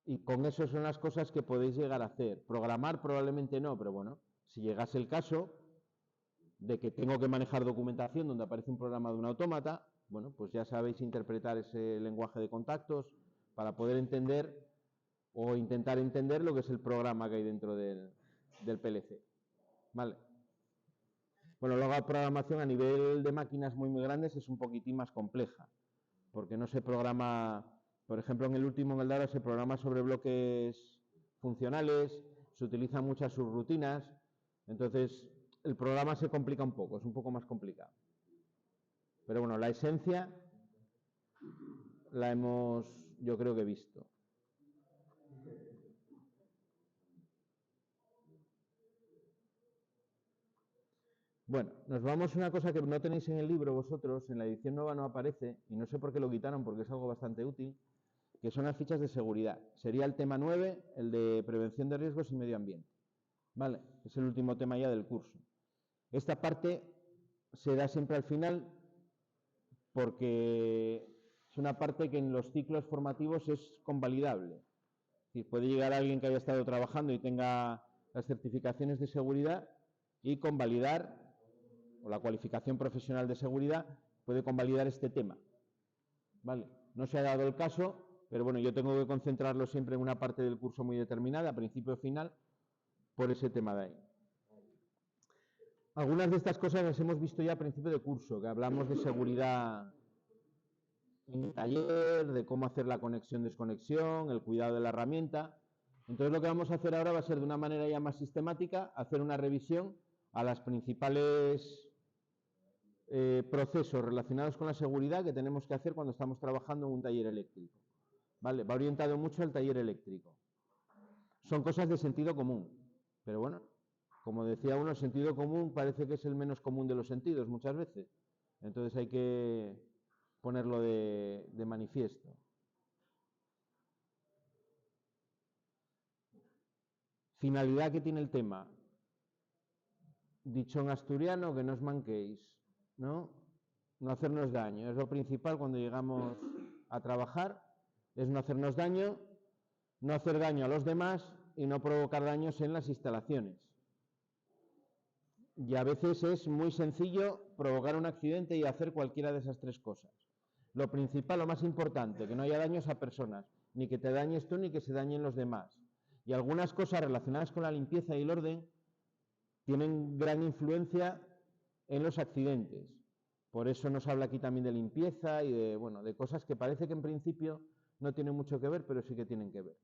Y con eso son las cosas que podéis llegar a hacer. Programar probablemente no, pero bueno, si llegase el caso de que tengo que manejar documentación donde aparece un programa de un autómata, bueno, pues ya sabéis interpretar ese lenguaje de contactos para poder entender o intentar entender lo que es el programa que hay dentro del PLC. ¿Vale? Bueno, luego la programación a nivel de máquinas muy grandes es un poquitín más compleja, porque no se programa, por ejemplo, en el último, en el Dara, se programa sobre bloques funcionales, se utilizan muchas subrutinas, entonces el programa se complica un poco, es un poco más complicado. Pero bueno, la esencia la hemos, yo creo que visto. Bueno, nos vamos a una cosa que no tenéis en el libro vosotros, en la edición nueva no aparece, y no sé por qué lo quitaron, porque es algo bastante útil, que son las fichas de seguridad. Sería el tema 9, el de prevención de riesgos y medio ambiente. Vale, es el último tema ya del curso. Esta parte se da siempre al final porque es una parte que en los ciclos formativos es convalidable. Es decir, puede llegar alguien que haya estado trabajando y tenga las certificaciones de seguridad y convalidar, o la cualificación profesional de seguridad, puede convalidar este tema. ¿Vale? No se ha dado el caso, pero bueno, yo tengo que concentrarlo siempre en una parte del curso muy determinada, principio o final, por ese tema de ahí. Algunas de estas cosas las hemos visto ya a principio de curso, que hablamos de seguridad en el taller, de cómo hacer la conexión-desconexión, el cuidado de la herramienta. Entonces lo que vamos a hacer ahora va a ser de una manera ya más sistemática, hacer una revisión a las principales procesos relacionados con la seguridad que tenemos que hacer cuando estamos trabajando en un taller eléctrico. ¿Vale? Va orientado mucho al taller eléctrico. Son cosas de sentido común, pero bueno, como decía uno, el sentido común parece que es el menos común de los sentidos muchas veces. Entonces hay que ponerlo de manifiesto. Finalidad que tiene el tema. Dicho en asturiano, que no os manquéis, ¿no? No hacernos daño. Es lo principal cuando llegamos a trabajar, es no hacernos daño, no hacer daño a los demás y no provocar daños en las instalaciones. Y a veces es muy sencillo provocar un accidente y hacer cualquiera de esas tres cosas. Lo principal, lo más importante, que no haya daños a personas, ni que te dañes tú ni que se dañen los demás. Y algunas cosas relacionadas con la limpieza y el orden tienen gran influencia en los accidentes. Por eso nos habla aquí también de limpieza y de, bueno, de cosas que parece que en principio no tienen mucho que ver, pero sí que tienen que ver.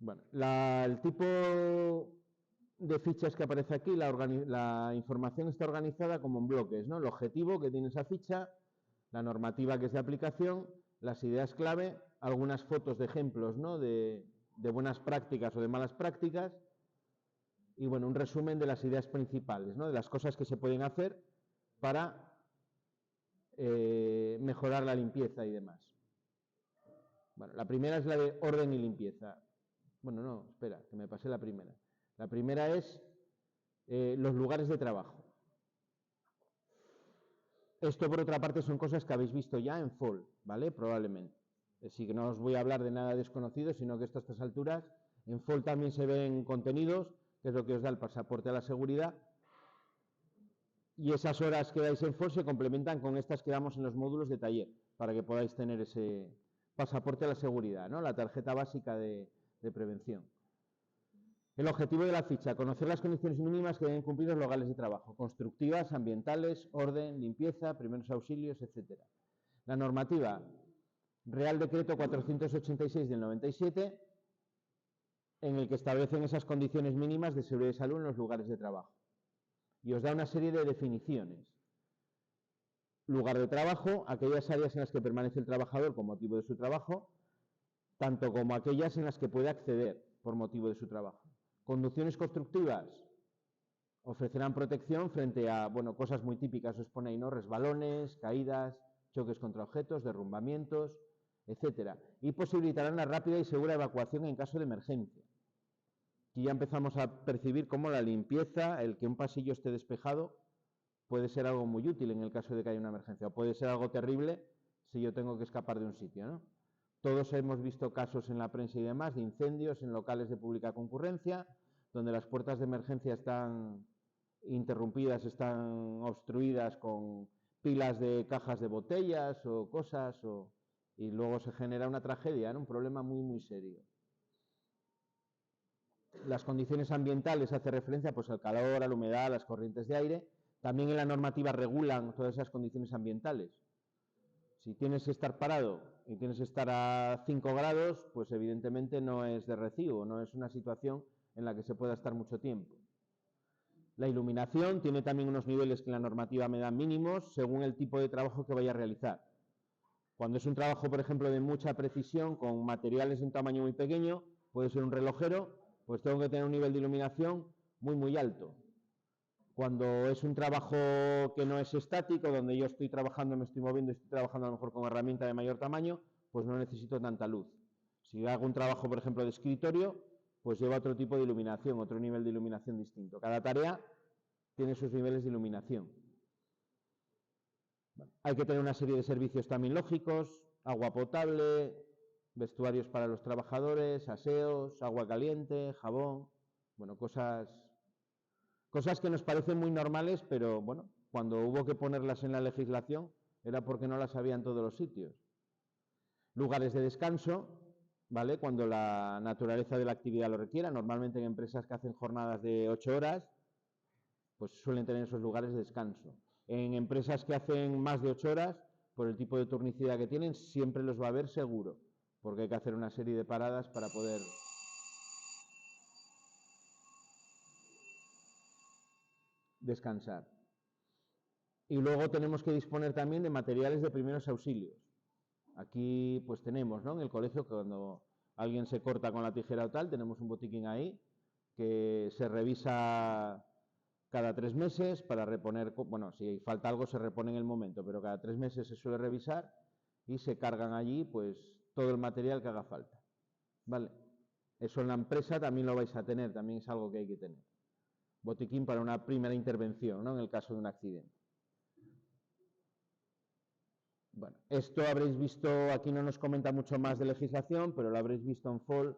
Bueno, el tipo de fichas que aparece aquí, la información está organizada como en bloques, ¿no? El objetivo que tiene esa ficha, la normativa que es de aplicación, las ideas clave, algunas fotos de ejemplos, ¿no? de buenas prácticas o de malas prácticas, y bueno, un resumen de las ideas principales, ¿no? De las cosas que se pueden hacer para mejorar la limpieza y demás. Bueno, la primera es la de orden y limpieza. Bueno, no, espera, que me pasé la primera. La primera es los lugares de trabajo. Esto, por otra parte, son cosas que habéis visto ya en FOL, ¿vale? Probablemente. Así que no os voy a hablar de nada desconocido, sino que esto a estas alturas, en FOL también se ven contenidos, que es lo que os da el pasaporte a la seguridad, y esas horas que dais en FOL se complementan con estas que damos en los módulos de taller, para que podáis tener ese pasaporte a la seguridad, ¿no? La tarjeta básica de prevención. El objetivo de la ficha, conocer las condiciones mínimas que deben cumplir los locales de trabajo, constructivas, ambientales, orden, limpieza, primeros auxilios, etc. La normativa, Real Decreto 486 del 97, en el que establecen esas condiciones mínimas de seguridad y salud en los lugares de trabajo. Y os da una serie de definiciones. Lugar de trabajo, aquellas áreas en las que permanece el trabajador con motivo de su trabajo, tanto como aquellas en las que puede acceder por motivo de su trabajo. Conducciones constructivas ofrecerán protección frente a, bueno, cosas muy típicas, os pone ahí, ¿no? Resbalones, caídas, choques contra objetos, derrumbamientos, etcétera. Y posibilitarán la rápida y segura evacuación en caso de emergencia. Aquí ya empezamos a percibir cómo la limpieza, el que un pasillo esté despejado, puede ser algo muy útil en el caso de que haya una emergencia, o puede ser algo terrible si yo tengo que escapar de un sitio, ¿no? Todos hemos visto casos en la prensa y demás de incendios en locales de pública concurrencia, donde las puertas de emergencia están interrumpidas, están obstruidas con pilas de cajas de botellas o cosas, y luego se genera una tragedia, ¿no? Un problema muy, muy serio. Las condiciones ambientales hace referencia pues, al calor, a la humedad, a las corrientes de aire. También en la normativa regulan todas esas condiciones ambientales. Si tienes que estar parado y tienes que estar a 5 grados, pues evidentemente no es de recibo, no es una situación en la que se pueda estar mucho tiempo. La iluminación tiene también unos niveles que en la normativa me dan mínimos según el tipo de trabajo que vaya a realizar. Cuando es un trabajo, por ejemplo, de mucha precisión, con materiales de un tamaño muy pequeño, puede ser un relojero, pues tengo que tener un nivel de iluminación muy, muy alto. Cuando es un trabajo que no es estático, donde yo estoy trabajando, me estoy moviendo, estoy trabajando a lo mejor con herramienta de mayor tamaño, pues no necesito tanta luz. Si hago un trabajo, por ejemplo, de escritorio, pues lleva otro tipo de iluminación, otro nivel de iluminación distinto. Cada tarea tiene sus niveles de iluminación. Bueno, hay que tener una serie de servicios también lógicos, agua potable, vestuarios para los trabajadores, aseos, agua caliente, jabón, bueno, cosas que nos parecen muy normales, pero bueno, cuando hubo que ponerlas en la legislación era porque no las había en todos los sitios. Lugares de descanso, ¿vale? Cuando la naturaleza de la actividad lo requiera, normalmente en empresas que hacen jornadas de 8 horas, pues suelen tener esos lugares de descanso. En empresas que hacen más de 8 horas, por el tipo de turnicidad que tienen, siempre los va a haber seguro, porque hay que hacer una serie de paradas para poder descansar. Y luego tenemos que disponer también de materiales de primeros auxilios. Aquí pues tenemos, ¿no? En el colegio, cuando alguien se corta con la tijera o tal, tenemos un botiquín ahí que se revisa cada 3 meses para reponer, bueno, si falta algo se repone en el momento, pero cada 3 meses se suele revisar y se cargan allí pues todo el material que haga falta. ¿Vale? Eso en la empresa también lo vais a tener, también es algo que hay que tener. Botiquín para una primera intervención, ¿no? En el caso de un accidente. Bueno, esto habréis visto, aquí no nos comenta mucho más de legislación, pero lo habréis visto en FOL.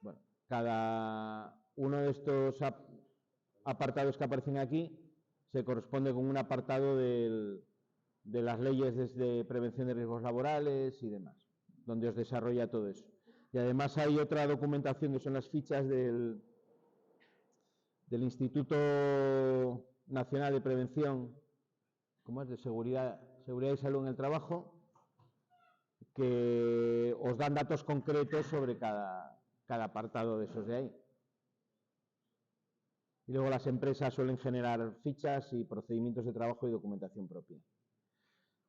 Bueno, cada uno de estos apartados que aparecen aquí se corresponde con un apartado de las leyes de prevención de riesgos laborales y demás, donde os desarrolla todo eso. Y además hay otra documentación que son las fichas del Instituto Nacional de Prevención, ¿cómo es? De Seguridad y Salud en el Trabajo, que os dan datos concretos sobre cada apartado de esos de ahí. Y luego las empresas suelen generar fichas y procedimientos de trabajo y documentación propia.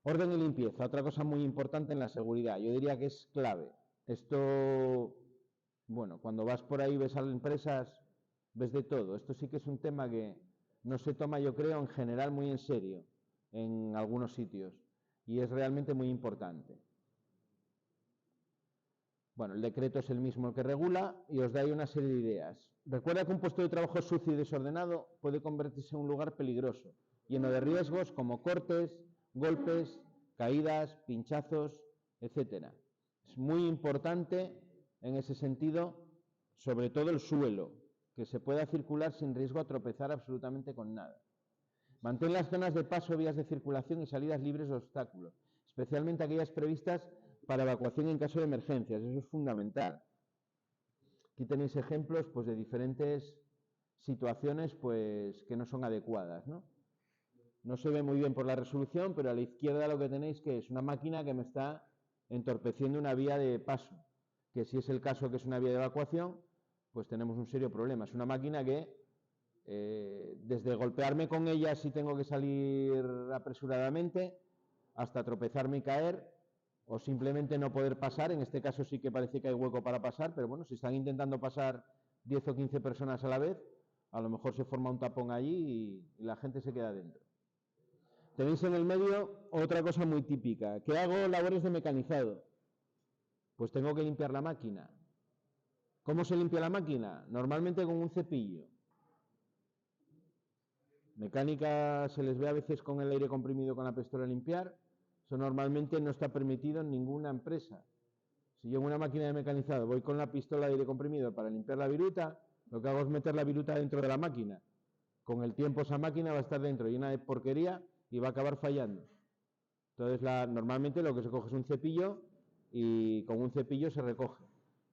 Orden y limpieza, otra cosa muy importante en la seguridad. Yo diría que es clave. Esto, bueno, cuando vas por ahí, ves a las empresas, ves de todo. Esto sí que es un tema que no se toma, yo creo, en general muy en serio en algunos sitios. Y es realmente muy importante. Bueno, el decreto es el mismo el que regula y os da ahí una serie de ideas. Recuerda que un puesto de trabajo sucio y desordenado puede convertirse en un lugar peligroso, lleno de riesgos como cortes, golpes, caídas, pinchazos, etc. Es muy importante en ese sentido, sobre todo el suelo, que se pueda circular sin riesgo a tropezar absolutamente con nada. Mantén las zonas de paso, vías de circulación y salidas libres de obstáculos, especialmente aquellas previstas para evacuación en caso de emergencias. Eso es fundamental. Aquí tenéis ejemplos pues, de diferentes situaciones pues, que no son adecuadas, ¿no? No se ve muy bien por la resolución, pero a la izquierda lo que tenéis que es una máquina que me está entorpeciendo una vía de paso, que si es el caso que es una vía de evacuación, pues tenemos un serio problema. Es una máquina que desde golpearme con ella si tengo que salir apresuradamente, hasta tropezarme y caer, o simplemente no poder pasar. En este caso sí que parece que hay hueco para pasar, pero bueno, si están intentando pasar 10 o 15 personas a la vez, a lo mejor se forma un tapón allí y la gente se queda dentro. Tenéis en el medio otra cosa muy típica, que hago labores de mecanizado, pues tengo que limpiar la máquina. ¿Cómo se limpia la máquina? Normalmente con un cepillo. Mecánica se les ve a veces con el aire comprimido con la pistola a limpiar. Eso normalmente no está permitido en ninguna empresa. Si yo en una máquina de mecanizado voy con la pistola de aire comprimido para limpiar la viruta, lo que hago es meter la viruta dentro de la máquina. Con el tiempo esa máquina va a estar dentro llena de porquería y va a acabar fallando. Entonces normalmente lo que se coge es un cepillo y con un cepillo se recoge.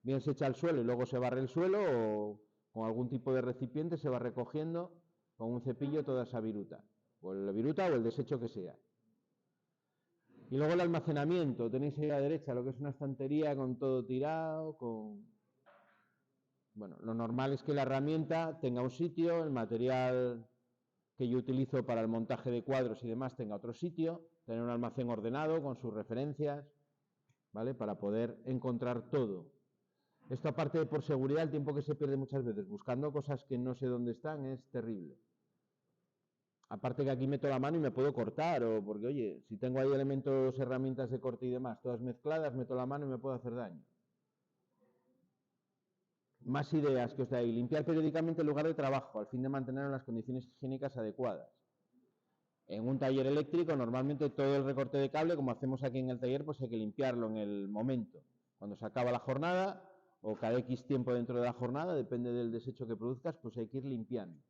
Bien se echa al suelo y luego se barre el suelo, o con algún tipo de recipiente se va recogiendo con un cepillo toda esa viruta, o la viruta o el desecho que sea. Y luego el almacenamiento, tenéis ahí a la derecha lo que es una estantería con todo tirado, bueno, lo normal es que la herramienta tenga un sitio, el material que yo utilizo para el montaje de cuadros y demás tenga otro sitio, tener un almacén ordenado con sus referencias, ¿vale? Para poder encontrar todo. Esto, aparte de por seguridad, el tiempo que se pierde muchas veces buscando cosas que no sé dónde están es terrible. Aparte que aquí meto la mano y me puedo cortar, o porque, oye, si tengo ahí elementos, herramientas de corte y demás, todas mezcladas, meto la mano y me puedo hacer daño. Más ideas que os doy. Limpiar periódicamente el lugar de trabajo, al fin de mantener en las condiciones higiénicas adecuadas. En un taller eléctrico, normalmente todo el recorte de cable, como hacemos aquí en el taller, pues hay que limpiarlo en el momento. Cuando se acaba la jornada, o cada X tiempo dentro de la jornada, depende del desecho que produzcas, pues hay que ir limpiando.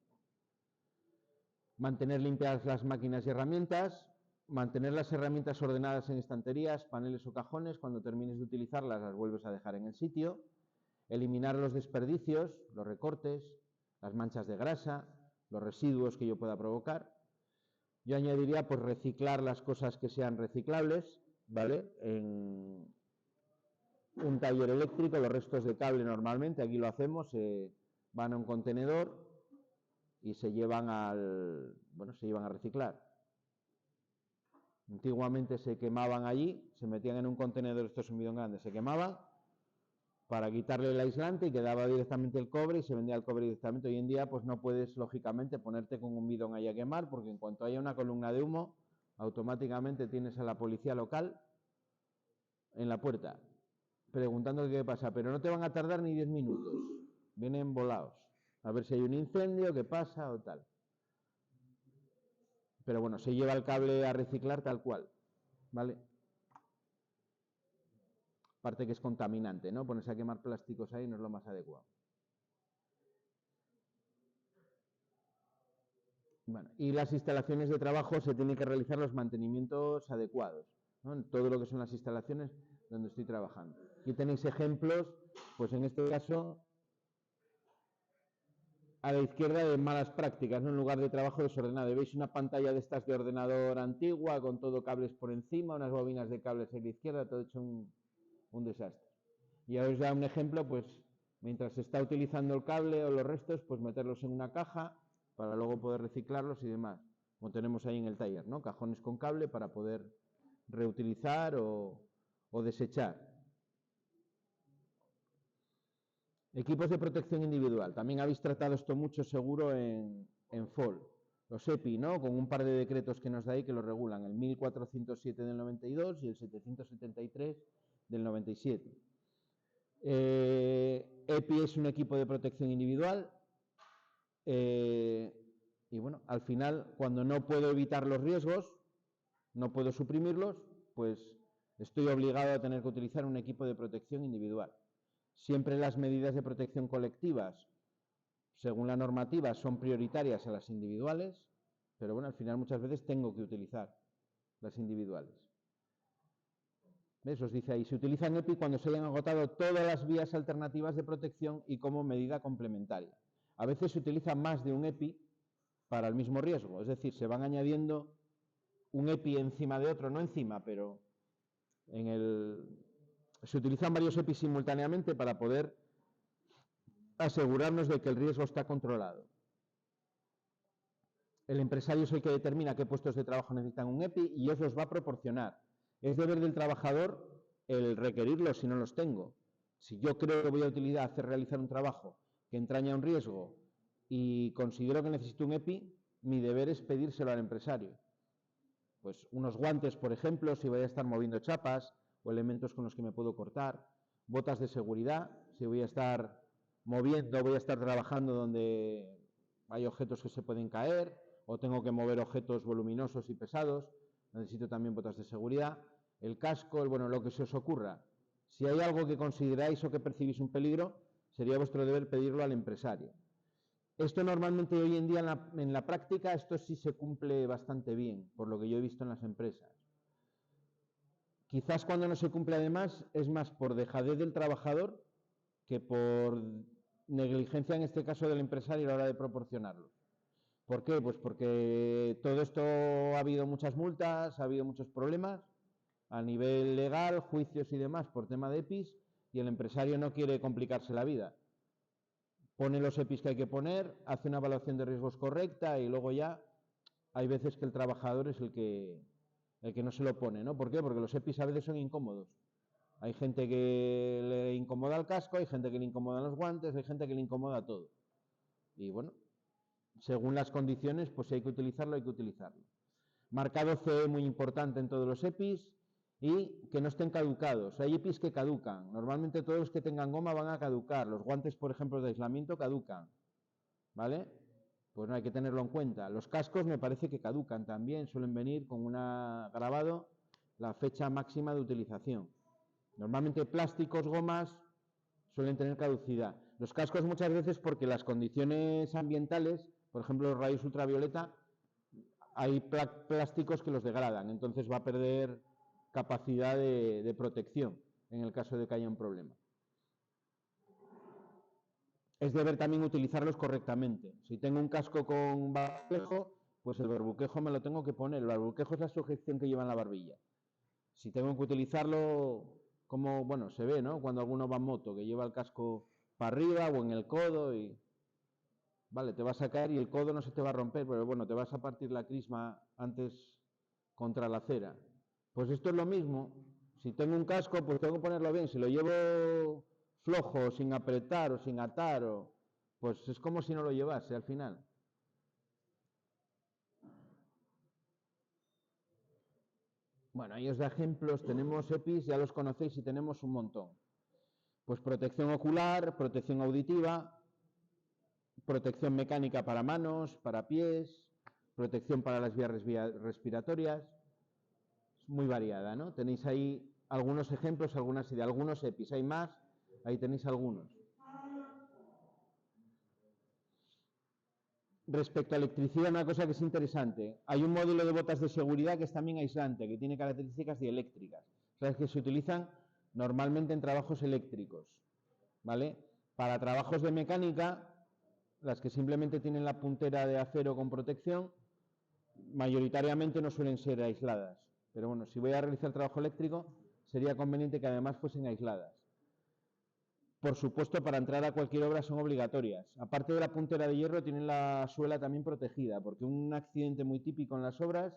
Mantener limpias las máquinas y herramientas, mantener las herramientas ordenadas en estanterías, paneles o cajones. Cuando termines de utilizarlas, las vuelves a dejar en el sitio. Eliminar los desperdicios, los recortes, las manchas de grasa, los residuos que yo pueda provocar. Yo añadiría, pues, reciclar las cosas que sean reciclables, ¿vale? En un taller eléctrico, los restos de cable normalmente, aquí lo hacemos, van a un contenedor y se llevan se llevan a reciclar. Antiguamente se quemaban allí, se metían en un contenedor, esto es un bidón grande, se quemaban para quitarle el aislante y quedaba directamente el cobre y se vendía el cobre directamente. Hoy en día pues no puedes, lógicamente, ponerte con un bidón ahí a quemar, porque en cuanto haya una columna de humo, automáticamente tienes a la policía local en la puerta preguntando qué pasa, pero no te van a tardar ni 10 minutos, vienen volados a ver si hay un incendio, qué pasa o tal. Pero bueno, se lleva el cable a reciclar tal cual, ¿vale? Aparte que es contaminante, ¿no? Ponerse a quemar plásticos ahí no es lo más adecuado. Bueno, y las instalaciones de trabajo se tienen que realizar los mantenimientos adecuados, ¿no? En todo lo que son las instalaciones donde estoy trabajando. Aquí tenéis ejemplos, pues en este caso, a la izquierda, de malas prácticas, ¿no? Un lugar de trabajo desordenado. Veis una pantalla de estas de ordenador antigua con todo cables por encima, unas bobinas de cables a la izquierda, todo hecho un desastre. Y ahora os da un ejemplo, pues mientras se está utilizando el cable o los restos, pues meterlos en una caja para luego poder reciclarlos y demás, como tenemos ahí en el taller, ¿no? Cajones con cable para poder reutilizar o desechar. Equipos de protección individual. También habéis tratado esto mucho seguro en FOL. Los EPI, ¿no? Con un par de decretos que nos da ahí que lo regulan, el 1407 del 92 y el 773 del 97. EPI es un equipo de protección individual y bueno, al final, cuando no puedo evitar los riesgos, no puedo suprimirlos, pues estoy obligado a tener que utilizar un equipo de protección individual. Siempre las medidas de protección colectivas, según la normativa, son prioritarias a las individuales, pero bueno, al final muchas veces tengo que utilizar las individuales. ¿Ves? Os dice ahí, se utilizan EPI cuando se hayan agotado todas las vías alternativas de protección y como medida complementaria. A veces se utiliza más de un EPI para el mismo riesgo, es decir, se van añadiendo un EPI encima de otro, no encima, pero se utilizan varios EPI simultáneamente para poder asegurarnos de que el riesgo está controlado. El empresario es el que determina qué puestos de trabajo necesitan un EPI y os los va a proporcionar. Es deber del trabajador el requerirlos si no los tengo. Si yo creo que voy a hacer realizar un trabajo que entraña un riesgo y considero que necesito un EPI, mi deber es pedírselo al empresario. Pues unos guantes, por ejemplo, si voy a estar moviendo chapas o elementos con los que me puedo cortar, botas de seguridad, si voy a estar moviendo, voy a estar trabajando donde hay objetos que se pueden caer o tengo que mover objetos voluminosos y pesados, necesito también botas de seguridad, el casco, lo que se os ocurra. Si hay algo que consideráis o que percibís un peligro, sería vuestro deber pedirlo al empresario. Esto normalmente hoy en día en la práctica, esto sí se cumple bastante bien, por lo que yo he visto en las empresas. Quizás cuando no se cumple además es más por dejadez del trabajador que por negligencia, en este caso del empresario, a la hora de proporcionarlo. ¿Por qué? Pues porque todo esto ha habido muchas multas, ha habido muchos problemas a nivel legal, juicios y demás por tema de EPIs, y el empresario no quiere complicarse la vida. Pone los EPIs que hay que poner, hace una evaluación de riesgos correcta y luego ya hay veces que el trabajador es el que no se lo pone, ¿no? ¿Por qué? Porque los EPIs a veces son incómodos. Hay gente que le incomoda el casco, hay gente que le incomoda los guantes, hay gente que le incomoda todo. Y bueno, según las condiciones, pues si hay que utilizarlo, hay que utilizarlo. Marcado CE muy importante en todos los EPIs y que no estén caducados. Hay EPIs que caducan. Normalmente todos los que tengan goma van a caducar. Los guantes, por ejemplo, de aislamiento caducan. ¿Vale? Pues no hay que tenerlo en cuenta. Los cascos me parece que caducan también. Suelen venir con una grabado la fecha máxima de utilización. Normalmente plásticos, gomas, suelen tener caducidad. Los cascos muchas veces porque las condiciones ambientales, por ejemplo los rayos ultravioleta, hay plásticos que los degradan, entonces va a perder capacidad de protección en el caso de que haya un problema. Es deber también utilizarlos correctamente. Si tengo un casco con barbuquejo, pues el barbuquejo me lo tengo que poner. El barbuquejo es la sujeción que lleva en la barbilla. Si tengo que utilizarlo como, bueno, se ve, ¿no? Cuando alguno va en moto, que lleva el casco para arriba o en el codo y... Vale, te vas a caer y el codo no se te va a romper, pero bueno, te vas a partir la crisma antes contra la acera. Pues esto es lo mismo. Si tengo un casco, pues tengo que ponerlo bien. Si lo llevo flojo, sin apretar o sin atar, pues es como si no lo llevase al final. Bueno, ahí os da ejemplos. Tenemos EPIs, ya los conocéis y tenemos un montón. Pues protección ocular, protección auditiva, protección mecánica para manos, para pies, protección para las vías respiratorias. Es muy variada, ¿no? Tenéis ahí algunos ejemplos, algunas ideas, algunos EPIs. Hay más, ahí tenéis algunos. Respecto a electricidad, una cosa que es interesante. Hay un modelo de botas de seguridad que es también aislante, que tiene características dieléctricas. O sea, que se utilizan normalmente en trabajos eléctricos, ¿vale? Para trabajos de mecánica, las que simplemente tienen la puntera de acero con protección, mayoritariamente no suelen ser aisladas. Pero bueno, si voy a realizar trabajo eléctrico, sería conveniente que además fuesen aisladas. Por supuesto, para entrar a cualquier obra son obligatorias. Aparte de la puntera de hierro, tienen la suela también protegida, porque un accidente muy típico en las obras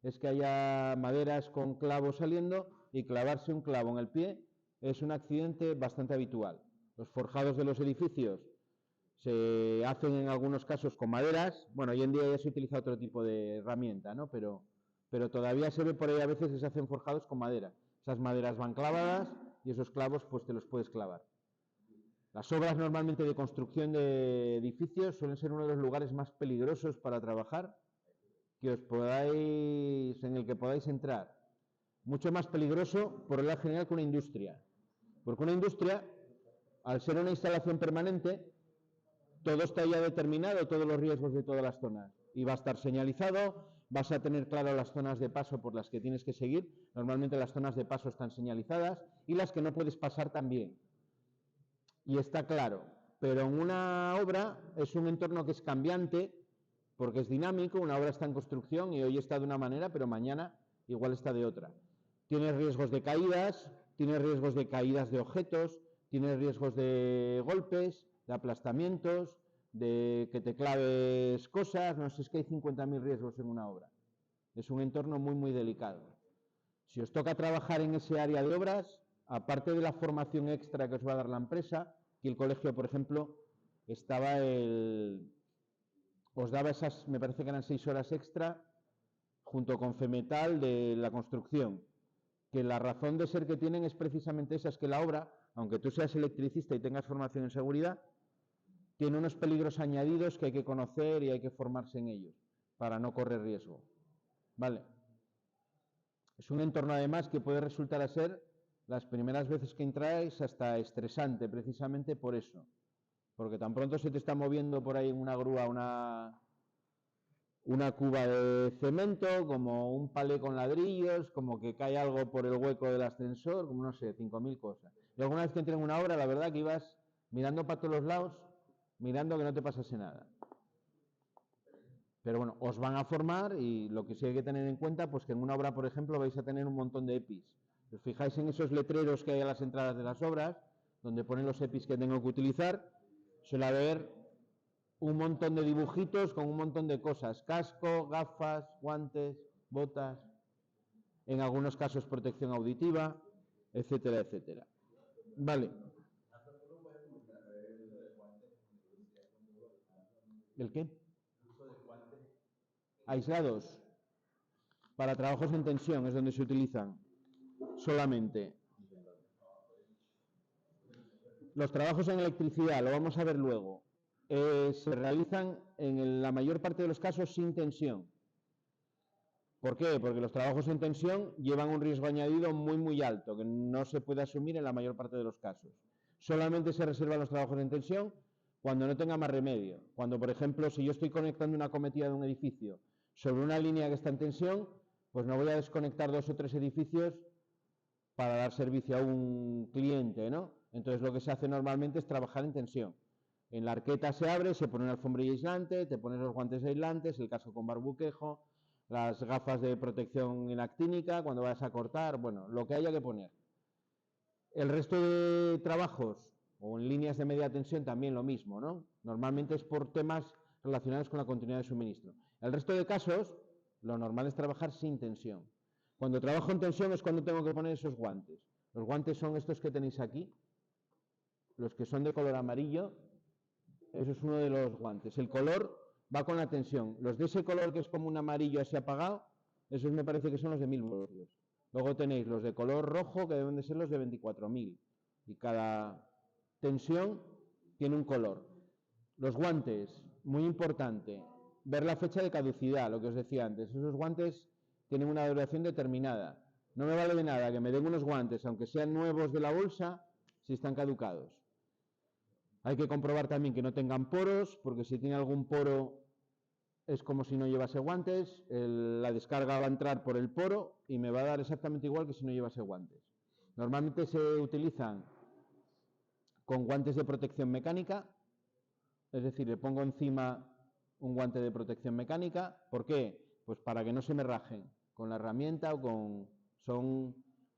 es que haya maderas con clavos saliendo y clavarse un clavo en el pie es un accidente bastante habitual. Los forjados de los edificios se hacen en algunos casos con maderas. Bueno, hoy en día ya se utiliza otro tipo de herramienta, ¿no? Pero todavía se ve por ahí a veces que se hacen forjados con madera. Esas maderas van clavadas y esos clavos pues te los puedes clavar. Las obras normalmente de construcción de edificios suelen ser uno de los lugares más peligrosos para trabajar en el que podáis entrar. Mucho más peligroso por regla general que una industria. Porque una industria, al ser una instalación permanente, todo está ya determinado, todos los riesgos de todas las zonas. Y va a estar señalizado, vas a tener claro las zonas de paso por las que tienes que seguir. Normalmente las zonas de paso están señalizadas y las que no puedes pasar también. Y está claro, pero en una obra es un entorno que es cambiante porque es dinámico, una obra está en construcción y hoy está de una manera, pero mañana igual está de otra. Tienes riesgos de caídas, tienes riesgos de caídas de objetos, tienes riesgos de golpes, de aplastamientos, de que te claves cosas, no sé, es que hay 50.000 riesgos en una obra. Es un entorno muy, muy delicado. Si os toca trabajar en ese área de obras, aparte de la formación extra que os va a dar la empresa, que el colegio, por ejemplo, os daba esas, me parece que eran 6 horas extra, junto con FEMETAL de la construcción, que la razón de ser que tienen es precisamente esa, es que la obra, aunque tú seas electricista y tengas formación en seguridad, tiene unos peligros añadidos que hay que conocer y hay que formarse en ellos, para no correr riesgo. Vale. Es un entorno además que puede resultar a ser, las primeras veces que entráis, hasta estresante, precisamente por eso. Porque tan pronto se te está moviendo por ahí en una grúa una cuba de cemento, como un palé con ladrillos, como que cae algo por el hueco del ascensor, como no sé, 5.000 cosas. Y alguna vez que entré en una obra, la verdad que ibas mirando para todos los lados, mirando que no te pasase nada. Pero bueno, os van a formar y lo que sí hay que tener en cuenta, pues que en una obra, por ejemplo, vais a tener un montón de EPIs. Os fijáis en esos letreros que hay a las entradas de las obras, donde ponen los EPIs que tengo que utilizar, suele haber un montón de dibujitos con un montón de cosas, casco, gafas, guantes, botas, en algunos casos protección auditiva, etcétera, etcétera. Vale. ¿El qué? Aislados. Para trabajos en tensión es donde se utilizan. solamente. Los trabajos en electricidad, lo vamos a ver luego, se realizan en la mayor parte de los casos sin tensión. ¿Por qué? Porque los trabajos en tensión llevan un riesgo añadido muy alto, que no se puede asumir en la mayor parte de los casos. Solamente se reservan los trabajos en tensión cuando no tenga más remedio. Cuando, por ejemplo, si yo estoy conectando una cometida de un edificio sobre una línea que está en tensión, pues no voy a desconectar 2 o 3 edificios para dar servicio a un cliente, ¿no? Entonces lo que se hace normalmente es trabajar en tensión. En la arqueta se abre, se pone una alfombrilla aislante, te pones los guantes aislantes, el casco con barbuquejo, las gafas de protección inactínica cuando vayas a cortar, bueno, lo que haya que poner. El resto de trabajos o en líneas de media tensión también lo mismo, ¿no? Normalmente es por temas relacionados con la continuidad de suministro. El resto de casos, lo normal es trabajar sin tensión. Cuando trabajo en tensión es cuando tengo que poner esos guantes. Los guantes son estos que tenéis aquí, los que son de color amarillo, eso es uno de los guantes. El color va con la tensión. Los de ese color que es como un amarillo así apagado, esos me parece que son los de 1000 voltios. Luego tenéis los de color rojo, que deben de ser los de 24.000. Y cada tensión tiene un color. Los guantes, muy importante, ver la fecha de caducidad, lo que os decía antes. Esos guantes tienen una duración determinada. No me vale de nada que me den unos guantes, aunque sean nuevos de la bolsa, si están caducados. Hay que comprobar también que no tengan poros, porque si tiene algún poro es como si no llevase guantes, la descarga va a entrar por el poro y me va a dar exactamente igual que si no llevase guantes. Normalmente se utilizan con guantes de protección mecánica, es decir, le pongo encima un guante de protección mecánica. ¿Por qué? Pues para que no se me rajen con la herramienta o con...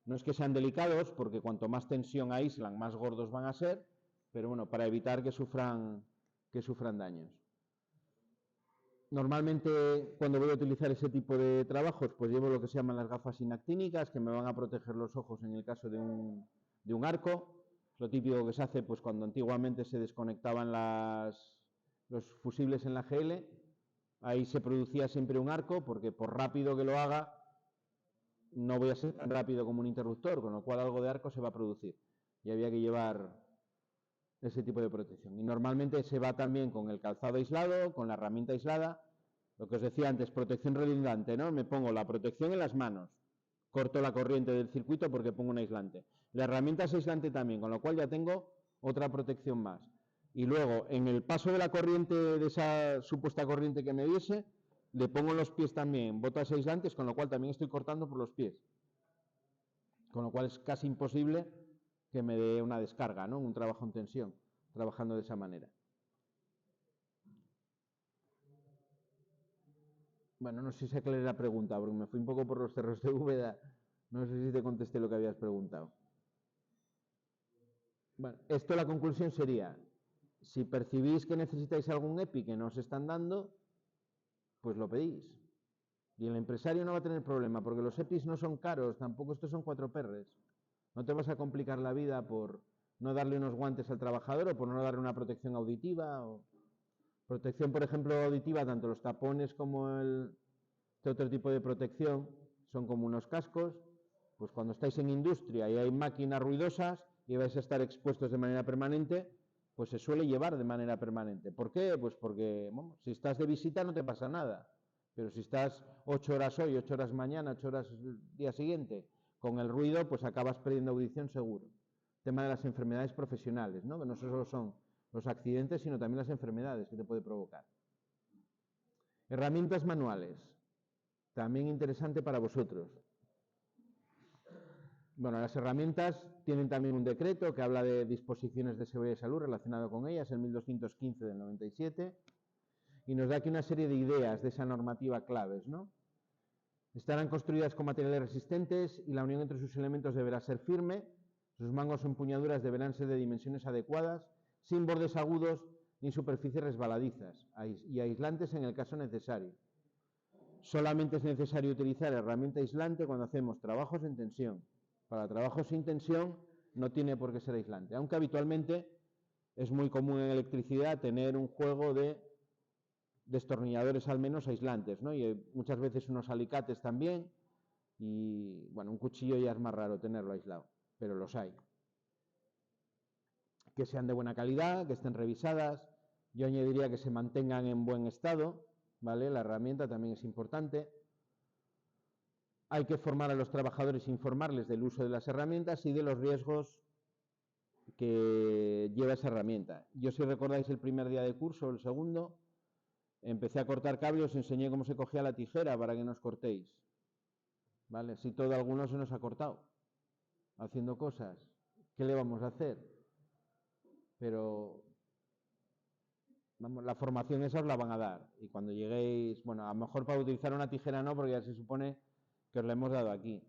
no es que sean delicados, porque cuanto más tensión aíslan, más gordos van a ser, pero bueno, para evitar que sufran daños. Normalmente cuando voy a utilizar ese tipo de trabajos, pues llevo lo que se llaman las gafas inactínicas, que me van a proteger los ojos en el caso de un arco. Lo típico que se hace pues cuando antiguamente se desconectaban los fusibles en la GL, ahí se producía siempre un arco, porque por rápido que lo haga, no voy a ser tan rápido como un interruptor, con lo cual algo de arco se va a producir. Y había que llevar ese tipo de protección. Y normalmente se va también con el calzado aislado, con la herramienta aislada. Lo que os decía antes, protección redundante, ¿no? Me pongo la protección en las manos, corto la corriente del circuito porque pongo un aislante. La herramienta es aislante también, con lo cual ya tengo otra protección más. Y luego, en el paso de la corriente, de esa supuesta corriente que me diese, le pongo en los pies también botas aislantes, con lo cual también estoy cortando por los pies. Con lo cual es casi imposible que me dé una descarga, ¿no? Un trabajo en tensión, trabajando de esa manera. Bueno, no sé si aclaré la pregunta, porque me fui un poco por los cerros de Úbeda. No sé si te contesté lo que habías preguntado. Bueno, esto la conclusión sería, si percibís que necesitáis algún EPI que no os están dando, pues lo pedís. Y el empresario no va a tener problema, porque los EPIs no son caros, tampoco estos son 4 perres. No te vas a complicar la vida por no darle unos guantes al trabajador o por no darle una protección auditiva. Protección, por ejemplo, auditiva, tanto los tapones como este otro tipo de protección son como unos cascos. Pues cuando estáis en industria y hay máquinas ruidosas y vais a estar expuestos de manera permanente, pues se suele llevar de manera permanente. ¿Por qué? Pues porque, bueno, si estás de visita no te pasa nada. Pero si estás 8 horas hoy, 8 horas mañana, 8 horas el día siguiente, con el ruido, pues acabas perdiendo audición seguro. Tema de las enfermedades profesionales, ¿no? Que no solo son los accidentes, sino también las enfermedades que te puede provocar. Herramientas manuales. También interesante para vosotros. Bueno, las herramientas tienen también un decreto que habla de disposiciones de seguridad y salud relacionado con ellas, el 1215 del 97, y nos da aquí una serie de ideas de esa normativa claves, ¿no? Estarán construidas con materiales resistentes y la unión entre sus elementos deberá ser firme, sus mangos o empuñaduras deberán ser de dimensiones adecuadas, sin bordes agudos ni superficies resbaladizas, y aislantes en el caso necesario. Solamente es necesario utilizar herramienta aislante cuando hacemos trabajos en tensión. Para trabajos sin tensión no tiene por qué ser aislante, aunque habitualmente es muy común en electricidad tener un juego de destornilladores al menos aislantes, ¿no? Y muchas veces unos alicates también, Y bueno, un cuchillo ya es más raro tenerlo aislado, pero los hay. Que sean de buena calidad, que estén revisadas. Yo añadiría que se mantengan en buen estado, ¿vale? La herramienta también es importante. Hay que formar a los trabajadores, informarles del uso de las herramientas y de los riesgos que lleva esa herramienta. Yo, si recordáis el primer día de curso, el segundo, empecé a cortar cables, os enseñé cómo se cogía la tijera para que no os cortéis. ¿Vale? Si todo alguno se nos ha cortado haciendo cosas, ¿qué le vamos a hacer? Pero vamos, la formación esa os la van a dar. Y cuando lleguéis, bueno, a lo mejor para utilizar una tijera no, porque ya se supone que os la hemos dado aquí.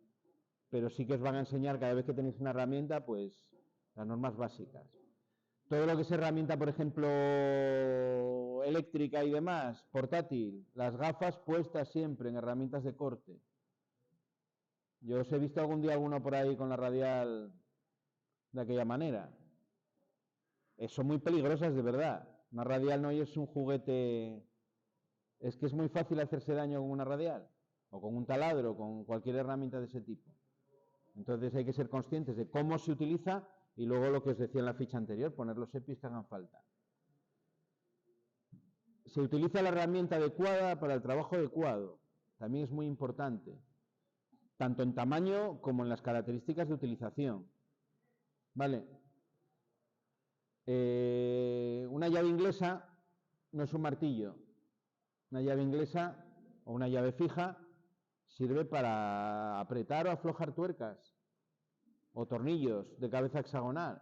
Pero sí que os van a enseñar cada vez que tenéis una herramienta, pues las normas básicas. Todo lo que es herramienta, por ejemplo, eléctrica y demás, portátil, las gafas puestas siempre en herramientas de corte. Yo os he visto algún día alguno por ahí con la radial de aquella manera. Son muy peligrosas de verdad. Una radial no es un juguete. Es que es muy fácil hacerse daño con una radial, o con un taladro, o con cualquier herramienta de ese tipo. Entonces hay que ser conscientes de cómo se utiliza y luego lo que os decía en la ficha anterior, poner los EPIs que hagan falta. Se utiliza la herramienta adecuada para el trabajo adecuado. También es muy importante, tanto en tamaño como en las características de utilización. ¿Vale? Una llave inglesa no es un martillo. Una llave inglesa o una llave fija sirve para apretar o aflojar tuercas o tornillos de cabeza hexagonal.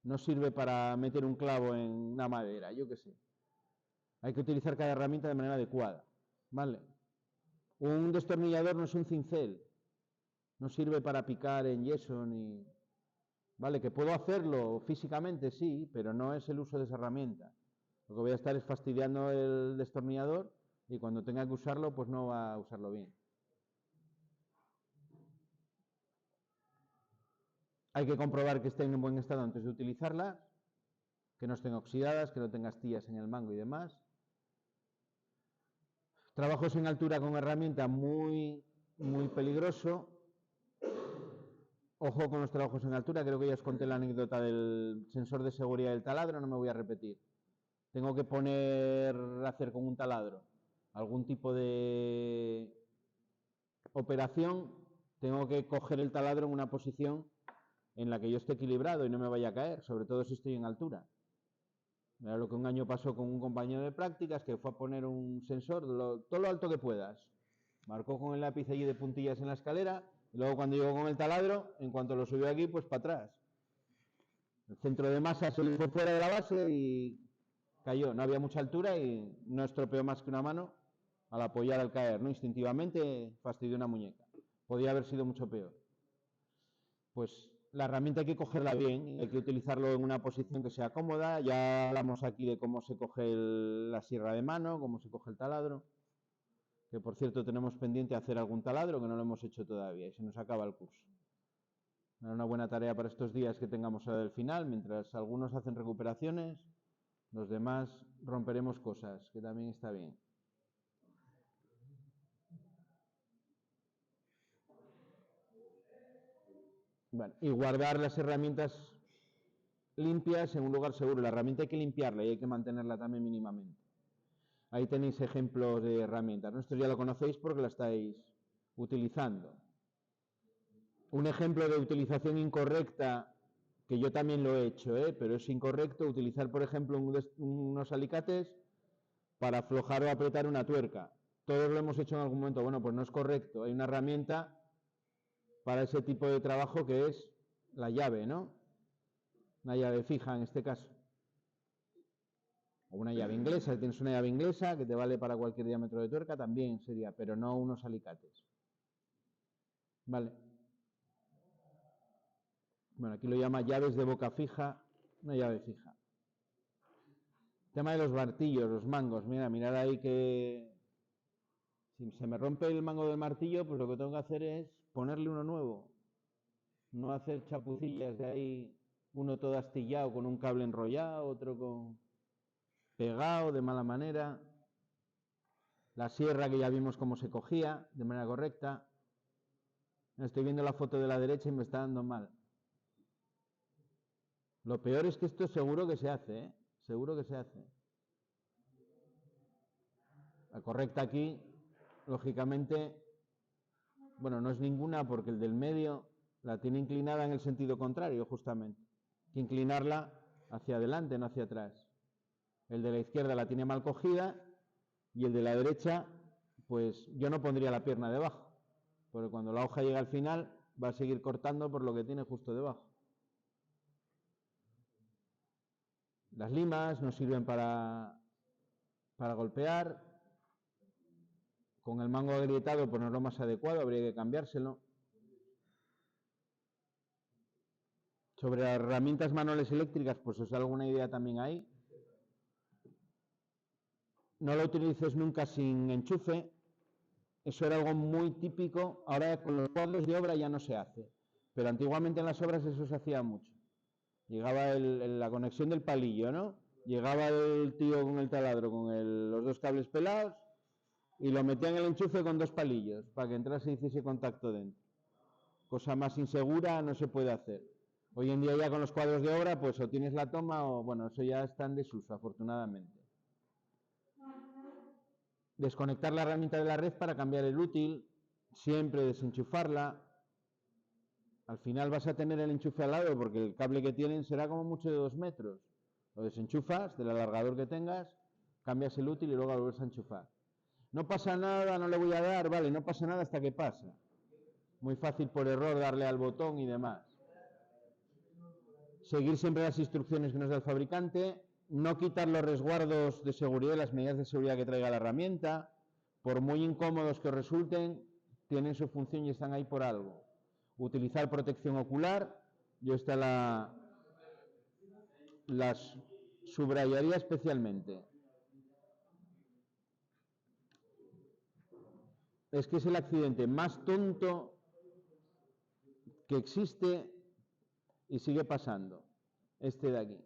No sirve para meter un clavo en una madera, yo qué sé. Hay que utilizar cada herramienta de manera adecuada, ¿vale? Un destornillador no es un cincel, no sirve para picar en yeso ni... Vale, que puedo hacerlo físicamente, sí, pero no es el uso de esa herramienta. Lo que voy a estar es fastidiando el destornillador y cuando tenga que usarlo, pues no va a usarlo bien. Hay que comprobar que estén en buen estado antes de utilizarlas, que no estén oxidadas, que no tenga astillas en el mango y demás. Trabajos en altura con herramienta muy peligroso. Ojo con los trabajos en altura, creo que ya os conté la anécdota del sensor de seguridad del taladro, no me voy a repetir. Tengo que hacer con un taladro algún tipo de operación, tengo que coger el taladro en una posición en la que yo esté equilibrado y no me vaya a caer, sobre todo si estoy en altura. Era lo que un año pasó con un compañero de prácticas que fue a poner un sensor, todo lo alto que puedas. Marcó con el lápiz allí de puntillas en la escalera y luego cuando llegó con el taladro, en cuanto lo subió aquí, pues para atrás. El centro de masa se le fue fuera de la base y cayó. No había mucha altura y no estropeó más que una mano al apoyar al caer, ¿no? Instintivamente fastidió una muñeca. Podía haber sido mucho peor. Pues la herramienta hay que cogerla bien, hay que utilizarlo en una posición que sea cómoda. Ya hablamos aquí de cómo se coge la sierra de mano, cómo se coge el taladro. Que por cierto tenemos pendiente hacer algún taladro que no lo hemos hecho todavía y se nos acaba el curso. Era una buena tarea para estos días que tengamos ahora del final, mientras algunos hacen recuperaciones, los demás romperemos cosas, que también está bien. Bueno, y guardar las herramientas limpias en un lugar seguro. La herramienta hay que limpiarla y hay que mantenerla también mínimamente. Ahí tenéis ejemplos de herramientas, ¿no? Esto ya lo conocéis porque la estáis utilizando. Un ejemplo de utilización incorrecta, que yo también lo he hecho, pero es incorrecto utilizar, por ejemplo, unos alicates para aflojar o apretar una tuerca. Todos lo hemos hecho en algún momento. Bueno, pues no es correcto. Hay una herramienta para ese tipo de trabajo que es la llave, ¿no? Una llave fija en este caso. O una llave inglesa, si tienes una llave inglesa que te vale para cualquier diámetro de tuerca, también sería, pero no unos alicates. Vale. Bueno, aquí lo llama llaves de boca fija, una llave fija. Tema de los martillos, los mangos. Mira, mirad ahí que si se me rompe el mango del martillo, pues lo que tengo que hacer es ponerle uno nuevo. No hacer chapucillas de ahí, uno todo astillado con un cable enrollado, otro con pegado de mala manera. La sierra que ya vimos cómo se cogía de manera correcta. Estoy viendo la foto de la derecha y me está dando mal. Lo peor es que esto seguro que se hace, ¿eh? Seguro que se hace. La correcta aquí, lógicamente, bueno, no es ninguna porque el del medio la tiene inclinada en el sentido contrario, justamente. Hay que inclinarla hacia adelante, no hacia atrás. El de la izquierda la tiene mal cogida y el de la derecha, pues yo no pondría la pierna debajo, porque cuando la hoja llega al final va a seguir cortando por lo que tiene justo debajo. Las limas nos sirven para golpear. Con el mango agrietado, pues no es lo más adecuado, habría que cambiárselo. Sobre las herramientas manuales eléctricas, pues os da alguna idea también ahí. No lo utilices nunca sin enchufe. Eso era algo muy típico. Ahora con los cuadros de obra ya no se hace. Pero antiguamente en las obras eso se hacía mucho. Llegaba la conexión del palillo, ¿no? Llegaba el tío con el taladro, con los dos cables pelados, y lo metía en el enchufe con dos palillos, para que entrase y hiciese contacto dentro. Cosa más insegura no se puede hacer. Hoy en día ya con los cuadros de obra, pues o tienes la toma o, bueno, eso ya está en desuso, afortunadamente. Desconectar la herramienta de la red para cambiar el útil, siempre desenchufarla. Al final vas a tener el enchufe al lado porque el cable que tienen será como mucho de 2 metros. Lo desenchufas del alargador que tengas, cambias el útil y luego lo vuelves a enchufar. No pasa nada, no le voy a dar, vale, no pasa nada hasta que pasa. Muy fácil por error darle al botón y demás. Seguir siempre las instrucciones que nos da el fabricante, no quitar los resguardos de seguridad, las medidas de seguridad que traiga la herramienta, por muy incómodos que resulten, tienen su función y están ahí por algo. Utilizar protección ocular, yo esta las subrayaría especialmente. Es que es el accidente más tonto que existe y sigue pasando. Este de aquí.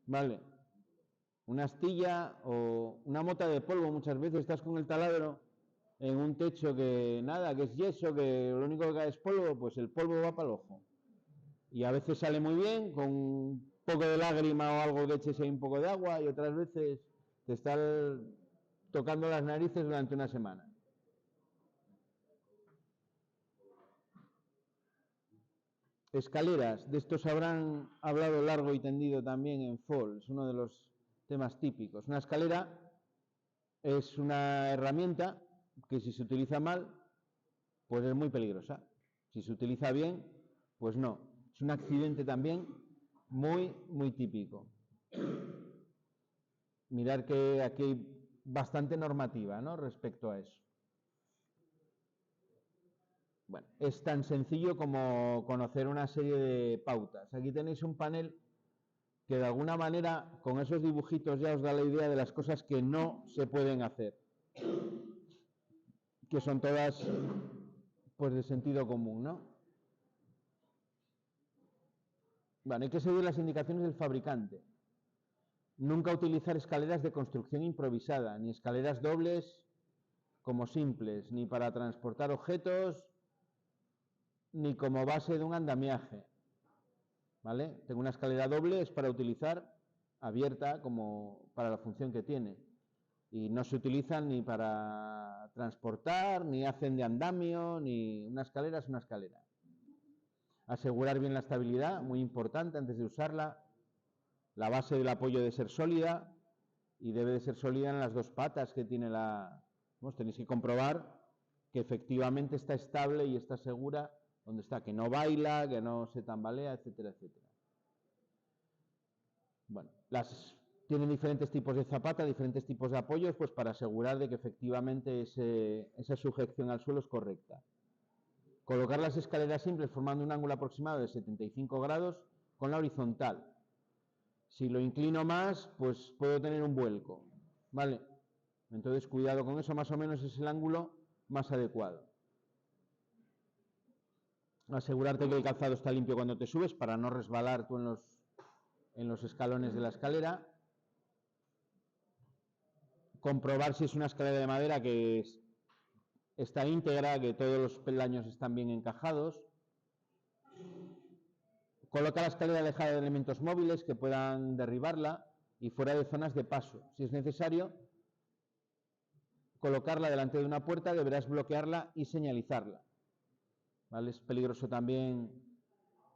Vale. Una astilla o una mota de polvo, muchas veces estás con el taladro en un techo que nada, que es yeso, que lo único que cae es polvo, pues el polvo va para el ojo. Y a veces sale muy bien, con un poco de lágrima o algo que eches ahí un poco de agua, y otras veces te están tocando las narices durante una semana. Escaleras, de estos habrán hablado largo y tendido también en FOL, es uno de los temas típicos. Una escalera es una herramienta que si se utiliza mal, pues es muy peligrosa. Si se utiliza bien, pues no. Es un accidente también muy, muy típico. Mirar que aquí hay bastante normativa, ¿no?, respecto a eso. Bueno, es tan sencillo como conocer una serie de pautas. Aquí tenéis un panel que de alguna manera con esos dibujitos ya os da la idea de las cosas que no se pueden hacer, que son todas pues de sentido común, ¿no? Bueno, hay que seguir las indicaciones del fabricante. Nunca utilizar escaleras de construcción improvisada, ni escaleras dobles como simples, ni para transportar objetos, ni como base de un andamiaje. ¿Vale? Tengo una escalera doble, es para utilizar abierta como para la función que tiene. Y no se utilizan ni para transportar, ni hacen de andamio, ni una escalera es una escalera. Asegurar bien la estabilidad, muy importante antes de usarla. La base del apoyo debe ser sólida y debe de ser sólida en las dos patas que tiene tenéis que comprobar que efectivamente está estable y está segura donde está, que no baila, que no se tambalea, etcétera, etcétera. Bueno, tienen diferentes tipos de zapata, diferentes tipos de apoyos, pues para asegurar de que efectivamente esa sujeción al suelo es correcta. Colocar las escaleras simples formando un ángulo aproximado de 75 grados con la horizontal. Si lo inclino más, pues puedo tener un vuelco, ¿vale? Entonces, cuidado con eso, más o menos es el ángulo más adecuado. Asegurarte que el calzado está limpio cuando te subes para no resbalar tú en los escalones de la escalera. Comprobar si es una escalera de madera que está íntegra, que todos los peldaños están bien encajados. Coloca la escalera alejada de elementos móviles que puedan derribarla y fuera de zonas de paso. Si es necesario colocarla delante de una puerta, deberás bloquearla y señalizarla. ¿Vale? Es peligroso también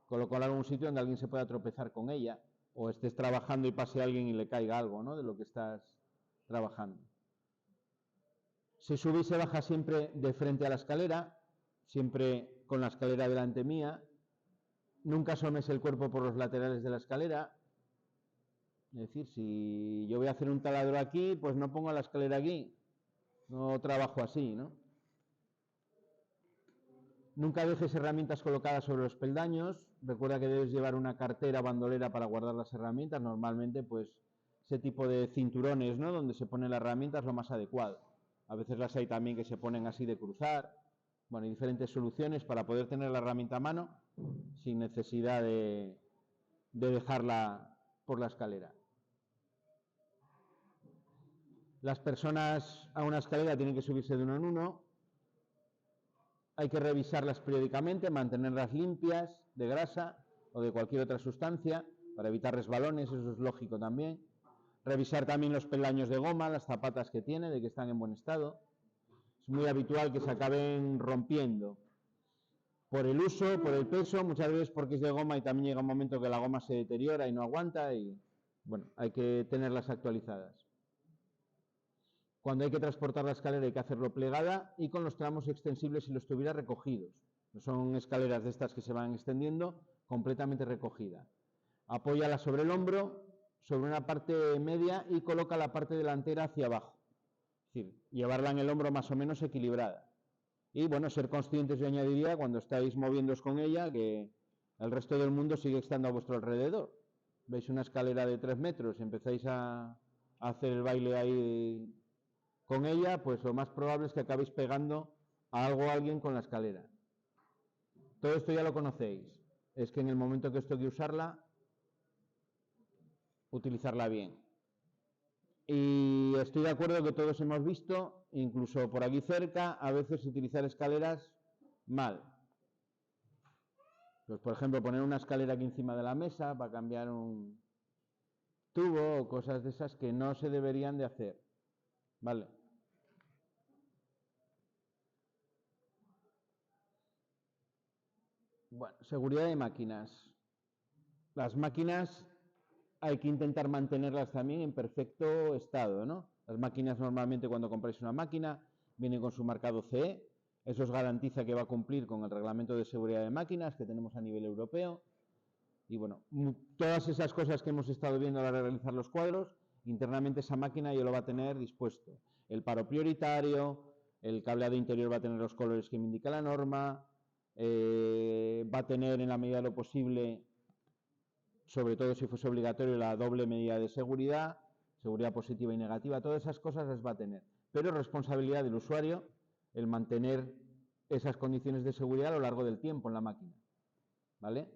colocarla en un sitio donde alguien se pueda tropezar con ella, o estés trabajando y pase alguien y le caiga algo, ¿no?, de lo que estás trabajando. Se sube y se baja siempre de frente a la escalera, siempre con la escalera delante mía. Nunca asomes el cuerpo por los laterales de la escalera. Es decir, si yo voy a hacer un taladro aquí, pues no pongo la escalera aquí. No trabajo así, ¿no? Nunca dejes herramientas colocadas sobre los peldaños. Recuerda que debes llevar una cartera bandolera para guardar las herramientas. Normalmente, pues, ese tipo de cinturones, ¿no?, donde se pone la herramienta es lo más adecuado. A veces las hay también que se ponen así de cruzar. Bueno, hay diferentes soluciones para poder tener la herramienta a mano sin necesidad de dejarla por la escalera. Las personas a una escalera tienen que subirse de uno en uno. Hay que revisarlas periódicamente, mantenerlas limpias de grasa o de cualquier otra sustancia para evitar resbalones, eso es lógico también. Revisar también los peldaños de goma, las zapatas que tiene, de que están en buen estado. Es muy habitual que se acaben rompiendo por el uso, por el peso, muchas veces porque es de goma y también llega un momento que la goma se deteriora y no aguanta y, bueno, hay que tenerlas actualizadas. Cuando hay que transportar la escalera hay que hacerlo plegada y con los tramos extensibles si los tuviera recogidos. No son escaleras de estas que se van extendiendo, completamente recogida. Apóyala sobre el hombro, sobre una parte media y coloca la parte delantera hacia abajo. Es decir, llevarla en el hombro más o menos equilibrada. Y bueno, ser conscientes, yo añadiría, cuando estáis moviéndoos con ella, que el resto del mundo sigue estando a vuestro alrededor. Veis una escalera de 3 metros y empezáis a hacer el baile ahí con ella, pues lo más probable es que acabéis pegando a algo o a alguien con la escalera. Todo esto ya lo conocéis. Es que en el momento que os toque usarla, utilizarla bien. Y estoy de acuerdo que todos hemos visto, incluso por aquí cerca, a veces utilizar escaleras mal. Pues por ejemplo, poner una escalera aquí encima de la mesa para cambiar un tubo o cosas de esas que no se deberían de hacer. Vale. Bueno, seguridad de máquinas. Las máquinas hay que intentar mantenerlas también en perfecto estado, ¿no? Las máquinas normalmente cuando compráis una máquina vienen con su marcado CE, eso os garantiza que va a cumplir con el reglamento de seguridad de máquinas que tenemos a nivel europeo. Y bueno, todas esas cosas que hemos estado viendo a la hora de realizar los cuadros, internamente esa máquina ya lo va a tener dispuesto. El paro prioritario, el cableado interior va a tener los colores que me indica la norma, va a tener en la medida de lo posible, sobre todo si fuese obligatorio, la doble medida de seguridad, seguridad positiva y negativa, todas esas cosas las va a tener. Pero es responsabilidad del usuario el mantener esas condiciones de seguridad a lo largo del tiempo en la máquina. ¿Vale?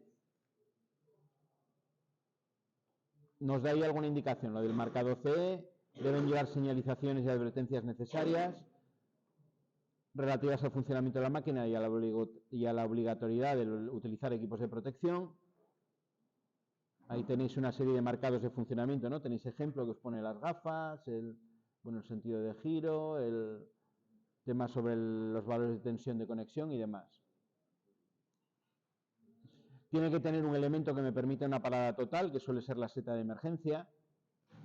Nos da ahí alguna indicación. Lo del marcado CE, deben llevar señalizaciones y advertencias necesarias relativas al funcionamiento de la máquina y a la obligatoriedad de utilizar equipos de protección. Ahí tenéis una serie de marcados de funcionamiento, ¿no? Tenéis ejemplo que os pone las gafas, el sentido de giro, el tema sobre los valores de tensión de conexión y demás. Tiene que tener un elemento que me permita una parada total, que suele ser la seta de emergencia,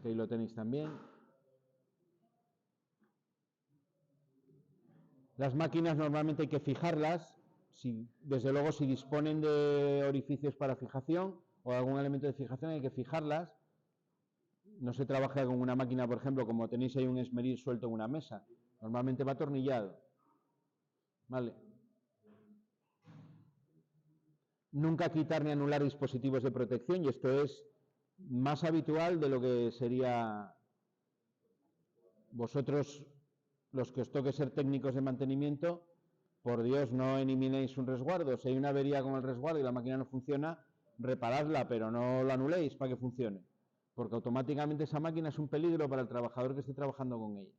que ahí lo tenéis también. Las máquinas normalmente hay que fijarlas, desde luego si disponen de orificios para fijación o algún elemento de fijación hay que fijarlas. No se trabaja con una máquina, por ejemplo, como tenéis ahí un esmeril suelto en una mesa. Normalmente va atornillado. ¿Vale? Nunca quitar ni anular dispositivos de protección, y esto es más habitual de lo que sería vosotros, los que os toque ser técnicos de mantenimiento. Por Dios, no eliminéis un resguardo. Si hay una avería con el resguardo y la máquina no funciona, reparadla, pero no lo anuléis para que funcione, porque automáticamente esa máquina es un peligro para el trabajador que esté trabajando con ella.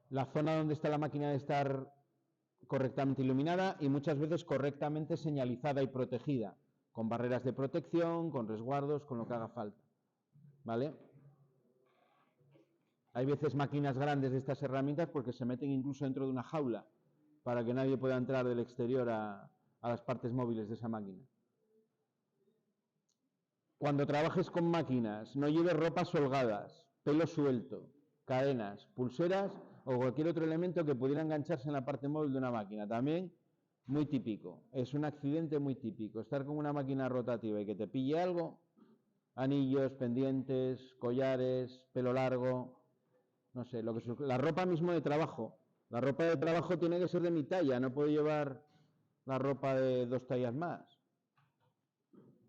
La zona donde está la máquina debe estar correctamente iluminada y muchas veces correctamente señalizada y protegida, con barreras de protección, con resguardos, con lo que haga falta. ¿Vale? Hay veces máquinas grandes de estas herramientas porque se meten incluso dentro de una jaula para que nadie pueda entrar del exterior a las partes móviles de esa máquina. Cuando trabajes con máquinas, no lleves ropas holgadas, pelo suelto, cadenas, pulseras o cualquier otro elemento que pudiera engancharse en la parte móvil de una máquina. También muy típico, es un accidente muy típico. Estar con una máquina rotativa y que te pille algo, anillos, pendientes, collares, pelo largo, no sé, la ropa mismo de trabajo. La ropa de trabajo tiene que ser de mi talla, no puedo llevar la ropa de 2 tallas más.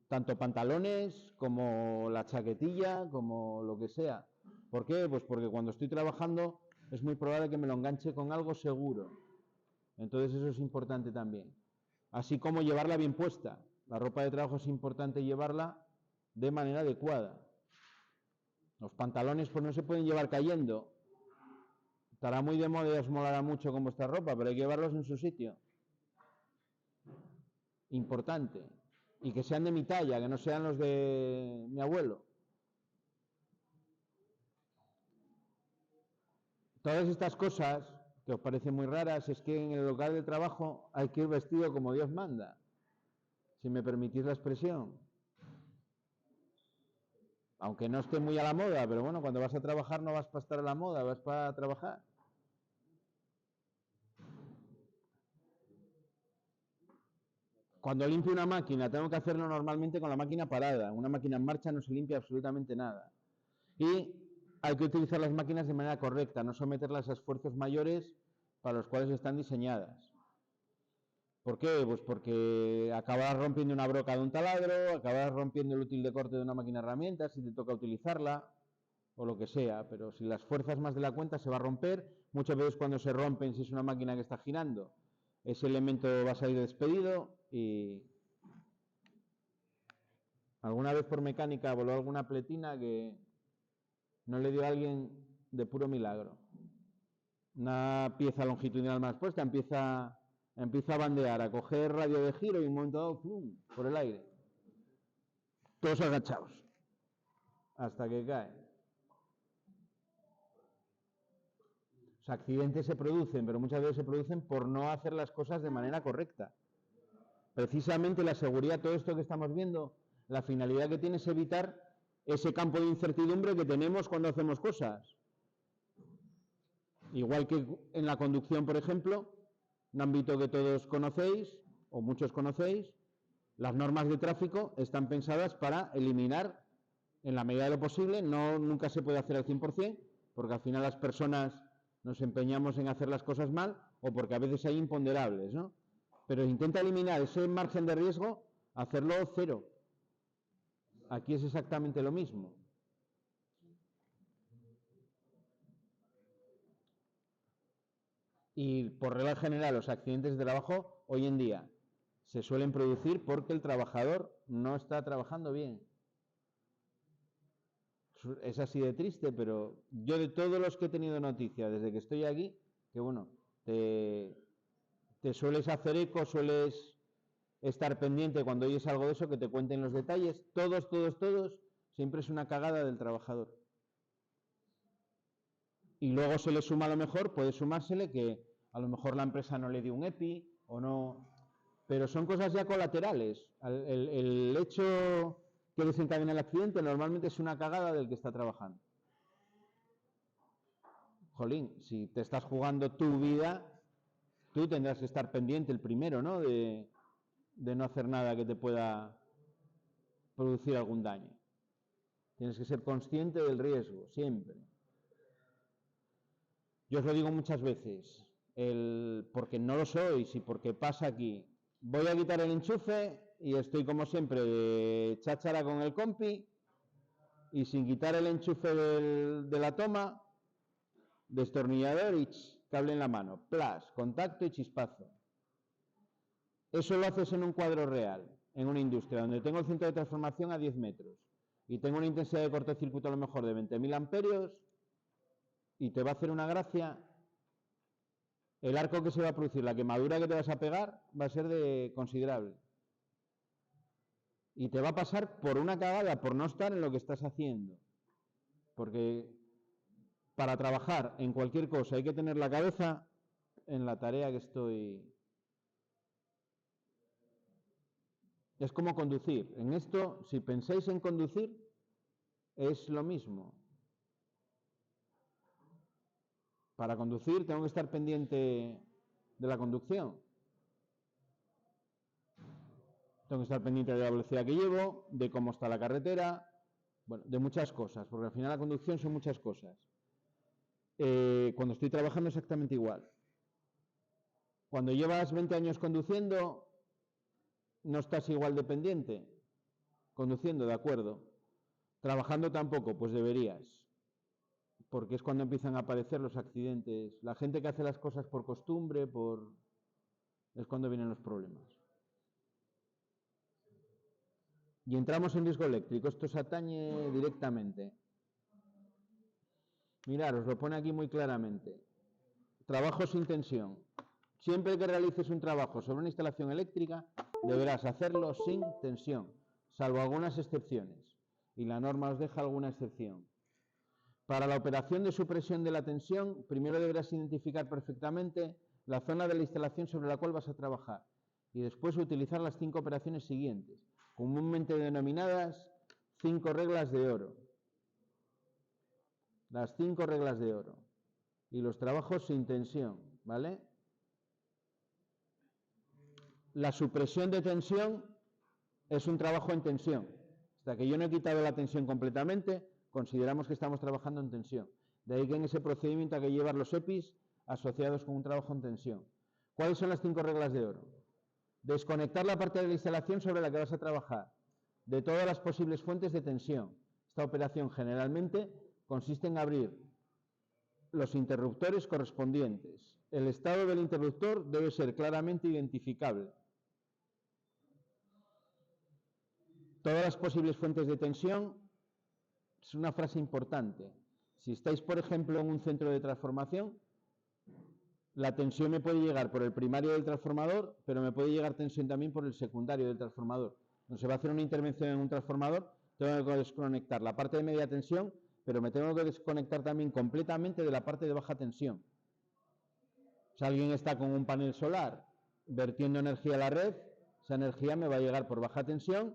Tanto pantalones como la chaquetilla, como lo que sea. ¿Por qué? Pues porque cuando estoy trabajando es muy probable que me lo enganche con algo seguro. Entonces eso es importante también. Así como llevarla bien puesta. La ropa de trabajo es importante llevarla de manera adecuada. Los pantalones pues no se pueden llevar cayendo. Estará muy de moda y os molará mucho con vuestra ropa, pero hay que llevarlos en su sitio. Importante. Y que sean de mi talla, que no sean los de mi abuelo. Todas estas cosas que os parecen muy raras es que en el lugar de trabajo hay que ir vestido como Dios manda, si me permitís la expresión. Aunque no esté muy a la moda, pero bueno, cuando vas a trabajar no vas para estar a la moda, vas para trabajar. Cuando limpio una máquina, tengo que hacerlo normalmente con la máquina parada. Una máquina en marcha no se limpia absolutamente nada. Y hay que utilizar las máquinas de manera correcta, no someterlas a esfuerzos mayores para los cuales están diseñadas. ¿Por qué? Pues porque acabarás rompiendo una broca de un taladro, acabarás rompiendo el útil de corte de una máquina herramienta si te toca utilizarla, o lo que sea, pero si las fuerzas más de la cuenta se va a romper. Muchas veces cuando se rompen, si es una máquina que está girando, ese elemento va a salir despedido. Y alguna vez por mecánica voló alguna pletina que no le dio a alguien de puro milagro. Una pieza longitudinal más puesta empieza a bandear, a coger radio de giro y un momento dado, ¡plum!, por el aire. Todos agachados, hasta que cae. Los accidentes se producen, pero muchas veces se producen por no hacer las cosas de manera correcta. Precisamente la seguridad, todo esto que estamos viendo, la finalidad que tiene es evitar ese campo de incertidumbre que tenemos cuando hacemos cosas. Igual que en la conducción, por ejemplo, un ámbito que todos conocéis, o muchos conocéis, las normas de tráfico están pensadas para eliminar, en la medida de lo posible, nunca se puede hacer al 100%, porque al final las personas nos empeñamos en hacer las cosas mal, o porque a veces hay imponderables, ¿no? Pero intenta eliminar ese margen de riesgo, hacerlo cero. Aquí es exactamente lo mismo. Y por regla general, los accidentes de trabajo hoy en día se suelen producir porque el trabajador no está trabajando bien. Es así de triste, pero yo de todos los que he tenido noticia desde que estoy aquí, que bueno, te sueles hacer eco, sueles estar pendiente cuando oyes algo de eso, que te cuenten los detalles, todos, siempre es una cagada del trabajador. Y luego se le suma, a lo mejor, puede sumársele que a lo mejor la empresa no le dio un EPI o no, pero son cosas ya colaterales. El hecho que desencadena el accidente normalmente es una cagada del que está trabajando. Jolín, si te estás jugando tu vida, tú tendrás que estar pendiente el primero, ¿no? De no hacer nada que te pueda producir algún daño. Tienes que ser consciente del riesgo, siempre. Yo os lo digo muchas veces, porque no lo sois y porque pasa aquí. Voy a quitar el enchufe y estoy como siempre de cháchara con el compi y sin quitar el enchufe de la toma, destornillador y cable en la mano, plas, contacto y chispazo. Eso lo haces en un cuadro real, en una industria donde tengo el centro de transformación a 10 metros y tengo una intensidad de cortocircuito a lo mejor de 20.000 amperios y te va a hacer una gracia el arco que se va a producir, la quemadura que te vas a pegar, va a ser de considerable. Y te va a pasar por una cagada, por no estar en lo que estás haciendo. Porque para trabajar en cualquier cosa hay que tener la cabeza en la tarea que estoy. Es como conducir. En esto, si pensáis en conducir, es lo mismo. Para conducir tengo que estar pendiente de la conducción. Tengo que estar pendiente de la velocidad que llevo, de cómo está la carretera, bueno, de muchas cosas, porque al final la conducción son muchas cosas. Cuando estoy trabajando exactamente igual. Cuando llevas 20 años conduciendo, no estás igual de pendiente. Conduciendo, de acuerdo. Trabajando tampoco, pues deberías. Porque es cuando empiezan a aparecer los accidentes. La gente que hace las cosas por costumbre, es cuando vienen los problemas. Y entramos en riesgo eléctrico. Esto se atañe directamente. Mirad, os lo pone aquí muy claramente. Trabajo sin tensión. Siempre que realices un trabajo sobre una instalación eléctrica, deberás hacerlo sin tensión, salvo algunas excepciones. Y la norma os deja alguna excepción. Para la operación de supresión de la tensión, primero deberás identificar perfectamente la zona de la instalación sobre la cual vas a trabajar y después utilizar las 5 operaciones siguientes, comúnmente denominadas 5 reglas de oro. Las 5 reglas de oro. Y los trabajos sin tensión, ¿vale? La supresión de tensión es un trabajo en tensión. Hasta que yo no he quitado la tensión completamente, consideramos que estamos trabajando en tensión. De ahí que en ese procedimiento hay que llevar los EPIs asociados con un trabajo en tensión. ¿Cuáles son las 5 reglas de oro? Desconectar la parte de la instalación sobre la que vas a trabajar de todas las posibles fuentes de tensión. Esta operación generalmente consiste en abrir los interruptores correspondientes. El estado del interruptor debe ser claramente identificable. Todas las posibles fuentes de tensión es una frase importante. Si estáis, por ejemplo, en un centro de transformación, la tensión me puede llegar por el primario del transformador, pero me puede llegar tensión también por el secundario del transformador. Cuando se va a hacer una intervención en un transformador, tengo que desconectar la parte de media tensión, pero me tengo que desconectar también completamente de la parte de baja tensión. Si alguien está con un panel solar vertiendo energía a la red, esa energía me va a llegar por baja tensión,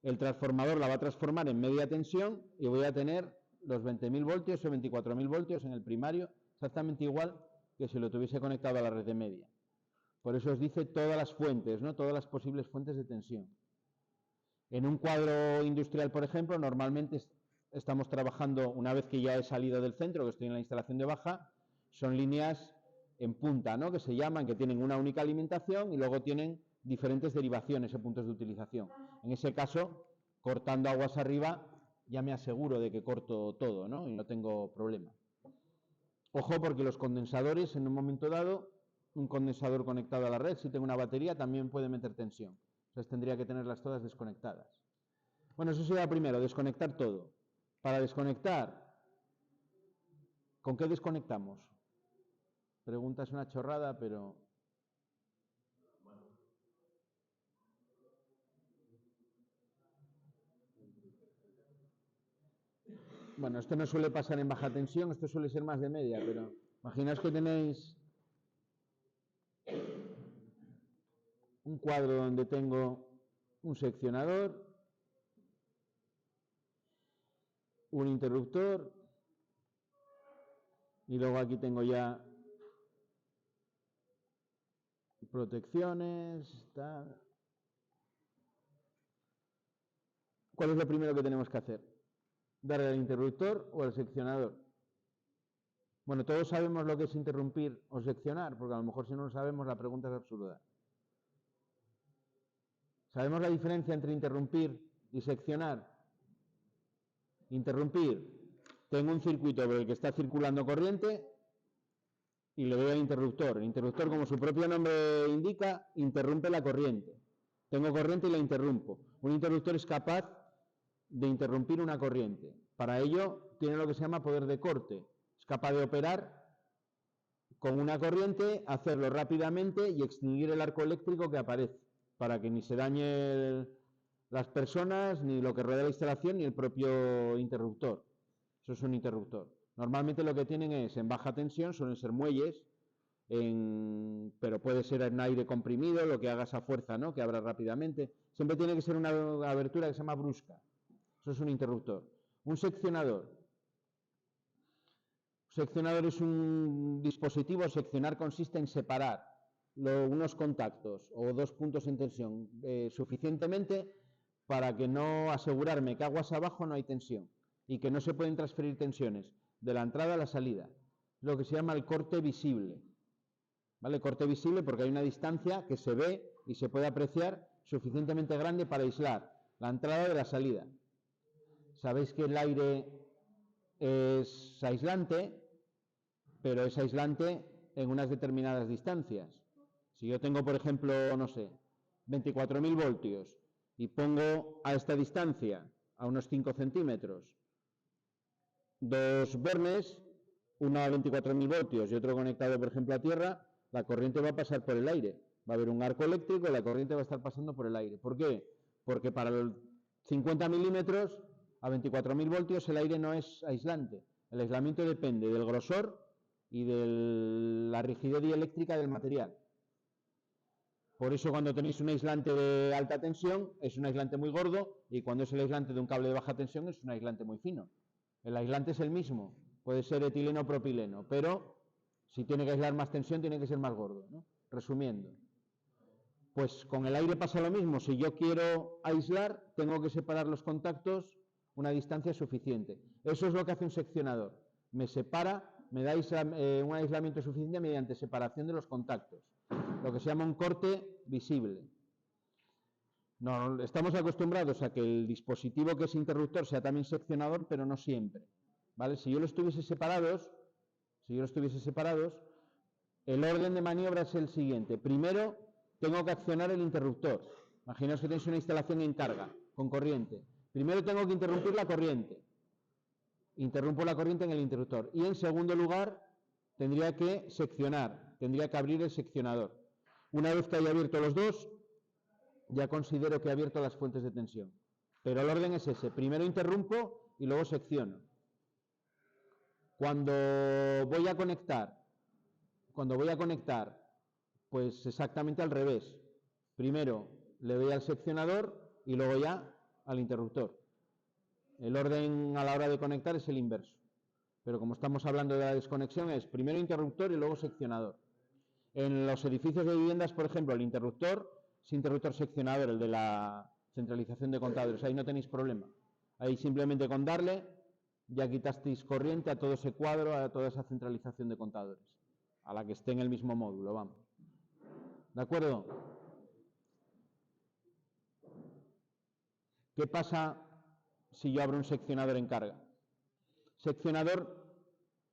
el transformador la va a transformar en media tensión y voy a tener los 20.000 voltios o 24.000 voltios en el primario, exactamente igual que si lo tuviese conectado a la red de media. Por eso os dice todas las fuentes, ¿no? Todas las posibles fuentes de tensión. En un cuadro industrial, por ejemplo, normalmente estamos trabajando, una vez que ya he salido del centro, que estoy en la instalación de baja, son líneas en punta, ¿no? Que se llaman, que tienen una única alimentación y luego tienen diferentes derivaciones o puntos de utilización. En ese caso, cortando aguas arriba, ya me aseguro de que corto todo, ¿no? Y no tengo problema. Ojo, porque los condensadores, en un momento dado, un condensador conectado a la red, si tengo una batería, también puede meter tensión. Entonces tendría que tenerlas todas desconectadas. Bueno, eso sería primero, desconectar todo. Para desconectar, ¿con qué desconectamos? Pregunta, es una chorrada, pero... Bueno, esto no suele pasar en baja tensión, esto suele ser más de media, pero imaginaos que tenéis un cuadro donde tengo un seccionador, un interruptor, y luego aquí tengo ya protecciones, tal. ¿Cuál es lo primero que tenemos que hacer? ¿Darle al interruptor o al seccionador? Bueno, todos sabemos lo que es interrumpir o seccionar, porque a lo mejor si no lo sabemos la pregunta es absurda. ¿Sabemos la diferencia entre interrumpir y seccionar? Interrumpir. Tengo un circuito por el que está circulando corriente y le doy al interruptor. El interruptor, como su propio nombre indica, interrumpe la corriente. Tengo corriente y la interrumpo. Un interruptor es capaz de interrumpir una corriente. Para ello tiene lo que se llama poder de corte. Es capaz de operar con una corriente, hacerlo rápidamente y extinguir el arco eléctrico que aparece, para que ni se dañe las personas, ni lo que rodea la instalación, ni el propio interruptor. Eso es un interruptor. Normalmente lo que tienen es en baja tensión, suelen ser muelles, pero puede ser en aire comprimido, lo que haga esa fuerza, ¿no?, que abra rápidamente. Siempre tiene que ser una abertura que se llama brusca. Eso es un interruptor. Un seccionador. Seccionador es un dispositivo. Seccionar consiste en separar unos contactos o dos puntos en tensión suficientemente para que no asegurarme que aguas abajo no hay tensión y que no se pueden transferir tensiones de la entrada a la salida. Lo que se llama el corte visible. ¿Vale? Corte visible porque hay una distancia que se ve y se puede apreciar suficientemente grande para aislar la entrada de la salida. Sabéis que el aire es aislante, pero es aislante en unas determinadas distancias. Si yo tengo, por ejemplo, no sé, 24.000 voltios y pongo a esta distancia, a unos 5 centímetros, dos bornes, uno a 24.000 voltios y otro conectado, por ejemplo, a tierra, la corriente va a pasar por el aire. Va a haber un arco eléctrico y la corriente va a estar pasando por el aire. ¿Por qué? Porque para los 50 milímetros a 24.000 voltios el aire no es aislante. El aislamiento depende del grosor y de la rigidez dieléctrica del material. Por eso cuando tenéis un aislante de alta tensión es un aislante muy gordo, y cuando es el aislante de un cable de baja tensión es un aislante muy fino. El aislante es el mismo, puede ser etileno o propileno, pero si tiene que aislar más tensión tiene que ser más gordo, ¿no? Resumiendo, pues con el aire pasa lo mismo. Si yo quiero aislar, tengo que separar los contactos una distancia suficiente. Eso es lo que hace un seccionador. Me separa, me da un aislamiento suficiente mediante separación de los contactos, lo que se llama un corte visible. No, estamos acostumbrados a que el dispositivo que es interruptor sea también seccionador, pero no siempre, ¿vale? Si yo los tuviese separados, el orden de maniobra es el siguiente. Primero, tengo que accionar el interruptor. Imaginaos que tenéis una instalación en carga, con corriente. Primero tengo que interrumpir la corriente. Interrumpo la corriente en el interruptor. Y en segundo lugar, tendría que seccionar, tendría que abrir el seccionador. Una vez que haya abierto los dos, ya considero que he abierto las fuentes de tensión. Pero el orden es ese. Primero interrumpo y luego secciono. Cuando voy a conectar, pues exactamente al revés. Primero le doy al seccionador y luego ya al interruptor. El orden a la hora de conectar es el inverso. Pero como estamos hablando de la desconexión, es primero interruptor y luego seccionador. En los edificios de viviendas, por ejemplo, el interruptor es interruptor seccionador, el de la centralización de contadores. Ahí no tenéis problema. Ahí simplemente con darle ya quitasteis corriente a todo ese cuadro, a toda esa centralización de contadores, a la que esté en el mismo módulo, vamos. ¿De acuerdo? ¿Qué pasa si yo abro un seccionador en carga? Seccionador,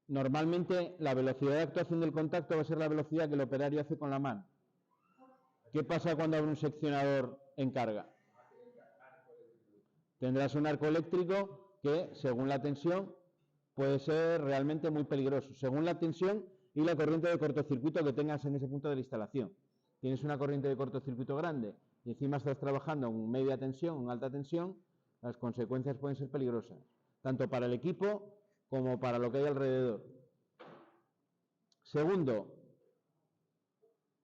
normalmente la velocidad de actuación del contacto va a ser la velocidad que el operario hace con la mano. ¿Qué pasa cuando abro un seccionador en carga? Tendrás un arco eléctrico que, según la tensión, puede ser realmente muy peligroso, según la tensión y la corriente de cortocircuito que tengas en ese punto de la instalación. Tienes una corriente de cortocircuito grande y encima estás trabajando en media tensión, en alta tensión, las consecuencias pueden ser peligrosas, tanto para el equipo como para lo que hay alrededor. Segundo,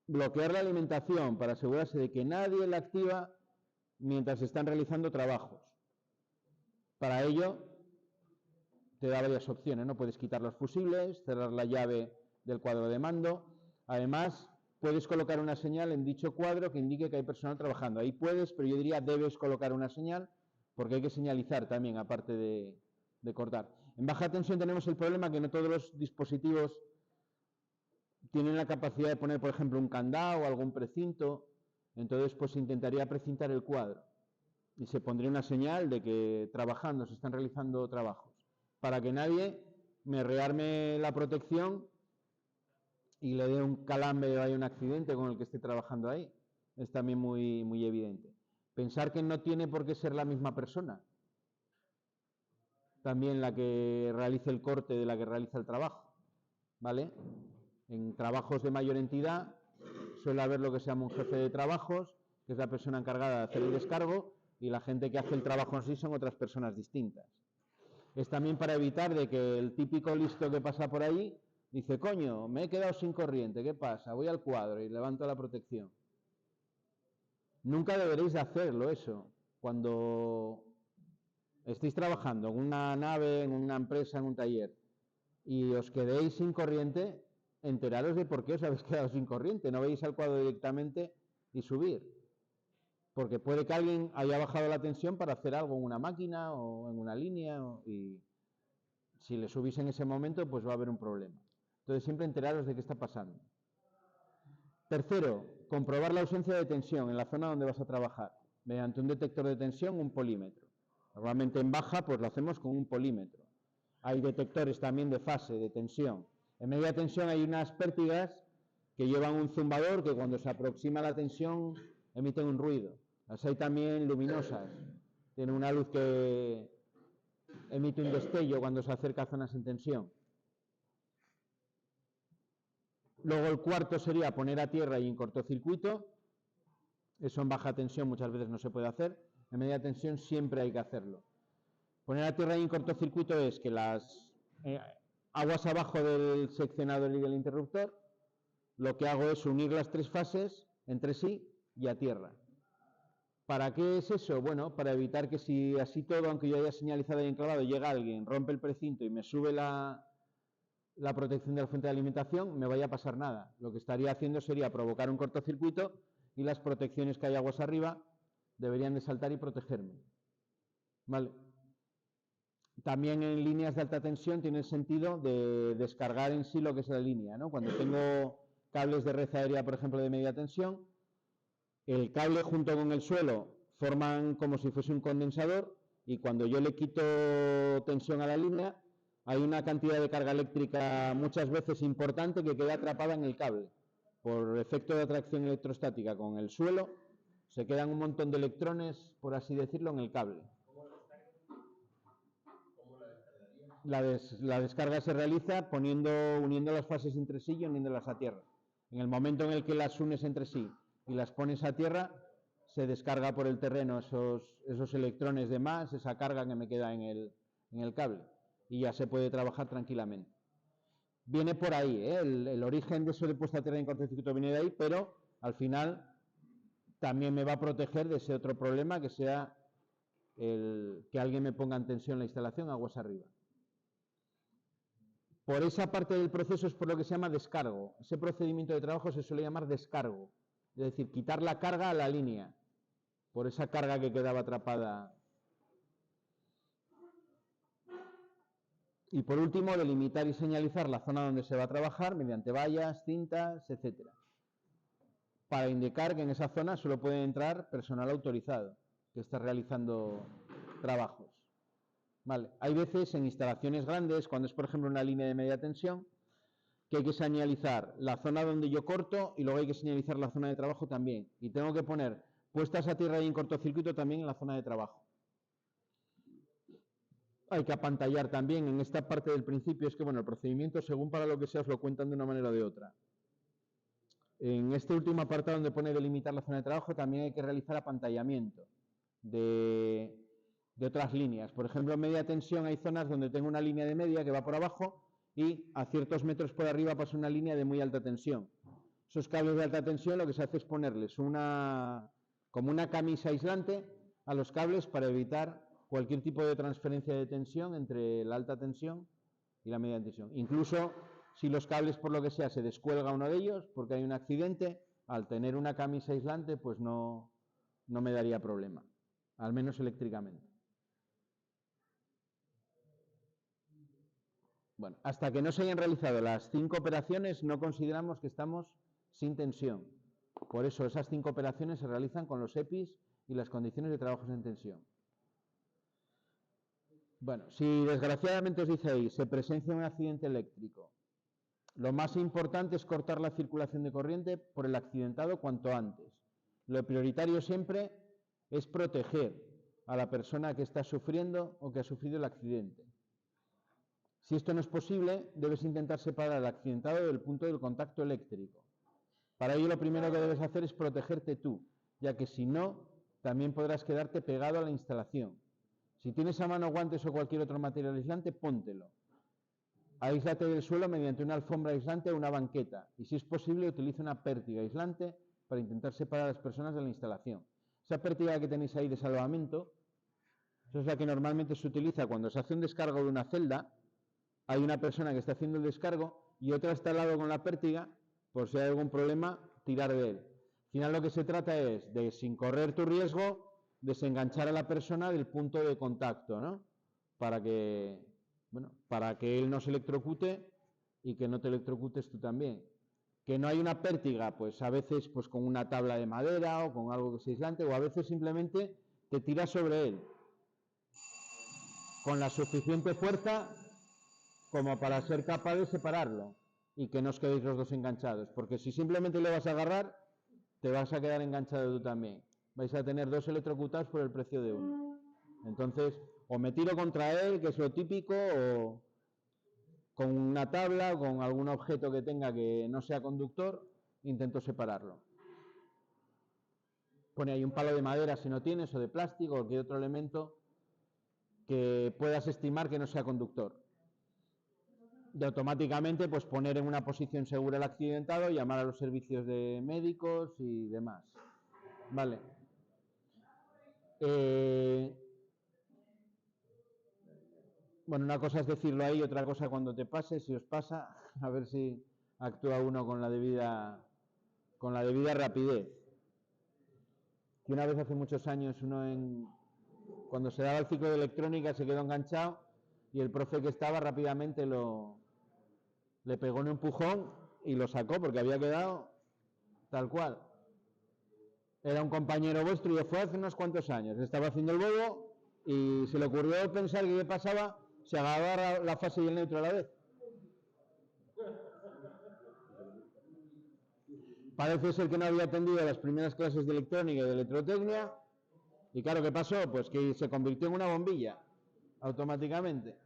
bloquear la alimentación para asegurarse de que nadie la activa mientras se están realizando trabajos. Para ello, te da varias opciones, ¿no? Puedes quitar los fusibles, cerrar la llave del cuadro de mando. Además, puedes colocar una señal en dicho cuadro que indique que hay personal trabajando. Ahí puedes, pero yo diría debes colocar una señal, porque hay que señalizar también, aparte de cortar. En baja tensión tenemos el problema que no todos los dispositivos tienen la capacidad de poner, por ejemplo, un candado o algún precinto. Entonces, pues intentaría precintar el cuadro y se pondría una señal de que trabajando, se están realizando trabajos, para que nadie me rearme la protección y le dé un calambre o hay un accidente con el que esté trabajando ahí. Es también muy, muy evidente. Pensar que no tiene por qué ser la misma persona, también la que realice el corte de la que realiza el trabajo, ¿vale? En trabajos de mayor entidad suele haber lo que se llama un jefe de trabajos, que es la persona encargada de hacer el descargo, y la gente que hace el trabajo en sí son otras personas distintas. Es también para evitar de que el típico listo que pasa por ahí dice, coño, me he quedado sin corriente, ¿qué pasa? Voy al cuadro y levanto la protección. Nunca deberéis de hacerlo eso. Cuando estéis trabajando en una nave, en una empresa, en un taller, y os quedéis sin corriente, enteraros de por qué os habéis quedado sin corriente. No veis al cuadro directamente y subir. Porque puede que alguien haya bajado la tensión para hacer algo en una máquina o en una línea, y si le subís en ese momento, pues va a haber un problema. Entonces siempre enteraros de qué está pasando. Tercero, comprobar la ausencia de tensión en la zona donde vas a trabajar, mediante un detector de tensión, un polímetro. Normalmente en baja, pues lo hacemos con un polímetro. Hay detectores también de fase, de tensión. En media tensión hay unas pértigas que llevan un zumbador que cuando se aproxima la tensión emiten un ruido. Las hay también luminosas. Tiene una luz que emite un destello cuando se acerca a zonas en tensión. Luego el cuarto sería poner a tierra y en cortocircuito. Eso en baja tensión muchas veces no se puede hacer. En media tensión siempre hay que hacerlo. Poner a tierra y en cortocircuito es que las aguas abajo del seccionador y del interruptor, lo que hago es unir las tres fases entre sí y a tierra. ¿Para qué es eso? Bueno, para evitar que si así todo, aunque yo haya señalizado y enclavado, llega alguien, rompe el precinto y me sube la protección de la fuente de alimentación, me vaya a pasar nada. Lo que estaría haciendo sería provocar un cortocircuito y las protecciones que hay aguas arriba deberían de saltar y protegerme. ¿Vale? También en líneas de alta tensión tiene el sentido de descargar en sí lo que es la línea, ¿no? Cuando tengo cables de red aérea, por ejemplo, de media tensión, el cable junto con el suelo forman como si fuese un condensador, y cuando yo le quito tensión a la línea, hay una cantidad de carga eléctrica muchas veces importante que queda atrapada en el cable. Por efecto de atracción electrostática con el suelo, se quedan un montón de electrones, por así decirlo, en el cable. La descarga se realiza uniendo las fases entre sí y uniéndolas a tierra. En el momento en el que las unes entre sí y las pones a tierra, se descarga por el terreno esos electrones de más, esa carga que me queda en el cable, y ya se puede trabajar tranquilamente. Viene por ahí, el origen de eso de puesta a tierra en cortocircuito viene de ahí, pero al final también me va a proteger de ese otro problema, que sea que alguien me ponga en tensión la instalación aguas arriba. Por esa parte del proceso es por lo que se llama descargo. Ese procedimiento de trabajo se suele llamar descargo, es decir, quitar la carga a la línea, por esa carga que quedaba atrapada. Y por último, delimitar y señalizar la zona donde se va a trabajar mediante vallas, cintas, etcétera, para indicar que en esa zona solo puede entrar personal autorizado que está realizando trabajos. Vale. Hay veces en instalaciones grandes, cuando es por ejemplo una línea de media tensión, que hay que señalizar la zona donde yo corto y luego hay que señalizar la zona de trabajo también. Y tengo que poner puestas a tierra y en cortocircuito también en la zona de trabajo. Hay que apantallar también en esta parte del principio, es que bueno, el procedimiento según para lo que sea os lo cuentan de una manera o de otra. En este último apartado donde pone delimitar la zona de trabajo también hay que realizar apantallamiento de otras líneas. Por ejemplo, en media tensión hay zonas donde tengo una línea de media que va por abajo y a ciertos metros por arriba pasa una línea de muy alta tensión. Esos cables de alta tensión lo que se hace es ponerles como una camisa aislante a los cables para evitar cualquier tipo de transferencia de tensión entre la alta tensión y la media tensión. Incluso si los cables por lo que sea se descuelga uno de ellos porque hay un accidente, al tener una camisa aislante pues no me daría problema, al menos eléctricamente. Bueno, hasta que no se hayan realizado las 5 operaciones no consideramos que estamos sin tensión. Por eso esas 5 operaciones se realizan con los EPIs y las condiciones de trabajo en tensión. Bueno, si desgraciadamente os dice ahí, se presencia un accidente eléctrico, lo más importante es cortar la circulación de corriente por el accidentado cuanto antes. Lo prioritario siempre es proteger a la persona que está sufriendo o que ha sufrido el accidente. Si esto no es posible, debes intentar separar al accidentado del punto del contacto eléctrico. Para ello, lo primero que debes hacer es protegerte tú, ya que si no, también podrás quedarte pegado a la instalación. Si tienes a mano guantes o cualquier otro material aislante, póntelo. Aíslate del suelo mediante una alfombra aislante o una banqueta, y si es posible, utiliza una pértiga aislante para intentar separar a las personas de la instalación. Esa pértiga que tenéis ahí de salvamento, esa es la que normalmente se utiliza cuando se hace un descargo de una celda. Hay una persona que está haciendo el descargo y otra está al lado con la pértiga, por si hay algún problema, tirar de él. Al final lo que se trata es de, sin correr tu riesgo, desenganchar a la persona del punto de contacto, ¿no? Para que él no se electrocute y que no te electrocutes tú también. Que no hay una pértiga, pues a veces pues con una tabla de madera o con algo que sea aislante, o a veces simplemente te tiras sobre él con la suficiente fuerza como para ser capaz de separarlo y que no os quedéis los dos enganchados, porque si simplemente le vas a agarrar, te vas a quedar enganchado tú también. Vais a tener dos electrocutados por el precio de uno. Entonces, o me tiro contra él, que es lo típico, o con una tabla, o con algún objeto que tenga que no sea conductor, intento separarlo. Pone ahí un palo de madera si no tienes, o de plástico, o cualquier otro elemento que puedas estimar que no sea conductor. De automáticamente pues poner en una posición segura al accidentado, llamar a los servicios de médicos y demás. Vale. Bueno, una cosa es decirlo ahí, otra cosa cuando te pase, si os pasa, a ver si actúa uno con la debida rapidez. Que una vez hace muchos años cuando se daba el ciclo de electrónica se quedó enganchado y el profe que estaba rápidamente le pegó un empujón y lo sacó porque había quedado tal cual. Era un compañero vuestro y fue hace unos cuantos años. Estaba haciendo el bobo y se le ocurrió pensar que qué pasaba si agarraba la fase y el neutro a la vez. Parece ser que no había atendido las primeras clases de electrónica y de electrotecnia. Y claro, ¿qué pasó? Pues que se convirtió en una bombilla automáticamente.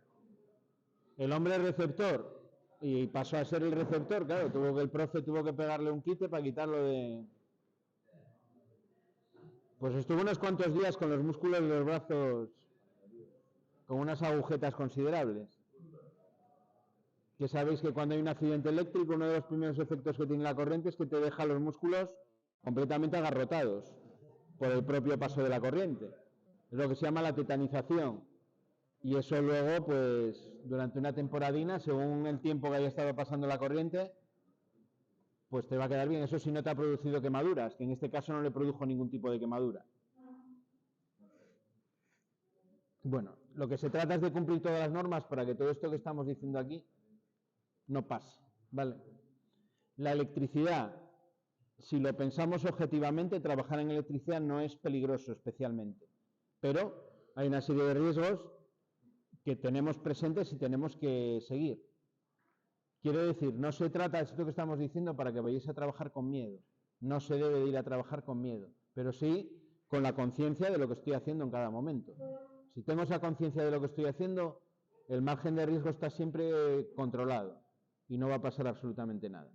El hombre receptor y pasó a ser el receptor, claro, el profe tuvo que pegarle un quite para quitarlo de... Pues estuvo unos cuantos días con los músculos de los brazos con unas agujetas considerables. Que sabéis que cuando hay un accidente eléctrico, uno de los primeros efectos que tiene la corriente es que te deja los músculos completamente agarrotados por el propio paso de la corriente. Es lo que se llama la tetanización. Y eso luego, pues, durante una temporadina, según el tiempo que haya estado pasando la corriente, pues te va a quedar bien. Eso si no te ha producido quemaduras, que en este caso no le produjo ningún tipo de quemadura. Bueno, lo que se trata es de cumplir todas las normas para que todo esto que estamos diciendo aquí no pase, ¿vale? La electricidad, si lo pensamos objetivamente, trabajar en electricidad no es peligroso especialmente, pero hay una serie de riesgos que tenemos presentes y tenemos que seguir. Quiero decir, no se trata de esto que estamos diciendo para que vayáis a trabajar con miedo. No se debe de ir a trabajar con miedo, pero sí con la conciencia de lo que estoy haciendo en cada momento. Si tengo esa conciencia de lo que estoy haciendo, el margen de riesgo está siempre controlado y no va a pasar absolutamente nada.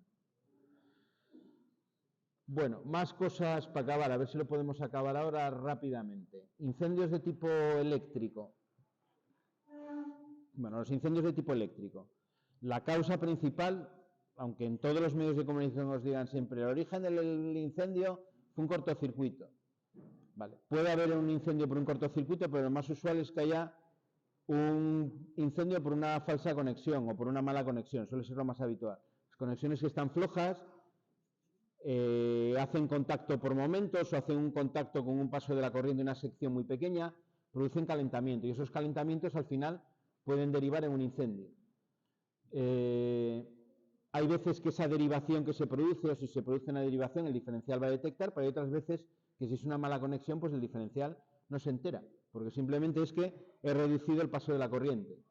Bueno, más cosas para acabar, a ver si lo podemos acabar ahora rápidamente. Incendios de tipo eléctrico. Bueno, los incendios de tipo eléctrico. La causa principal, aunque en todos los medios de comunicación os digan siempre, el origen del incendio fue un cortocircuito. Vale. Puede haber un incendio por un cortocircuito, pero lo más usual es que haya un incendio por una falsa conexión o por una mala conexión, suele ser lo más habitual. Las conexiones que están flojas hacen contacto por momentos o hacen un contacto con un paso de la corriente en una sección muy pequeña, producen calentamiento y esos calentamientos al final pueden derivar en un incendio. Hay veces que esa derivación que se produce, o si se produce una derivación, el diferencial va a detectar, pero hay otras veces que si es una mala conexión, pues el diferencial no se entera, porque simplemente es que he reducido el paso de la corriente.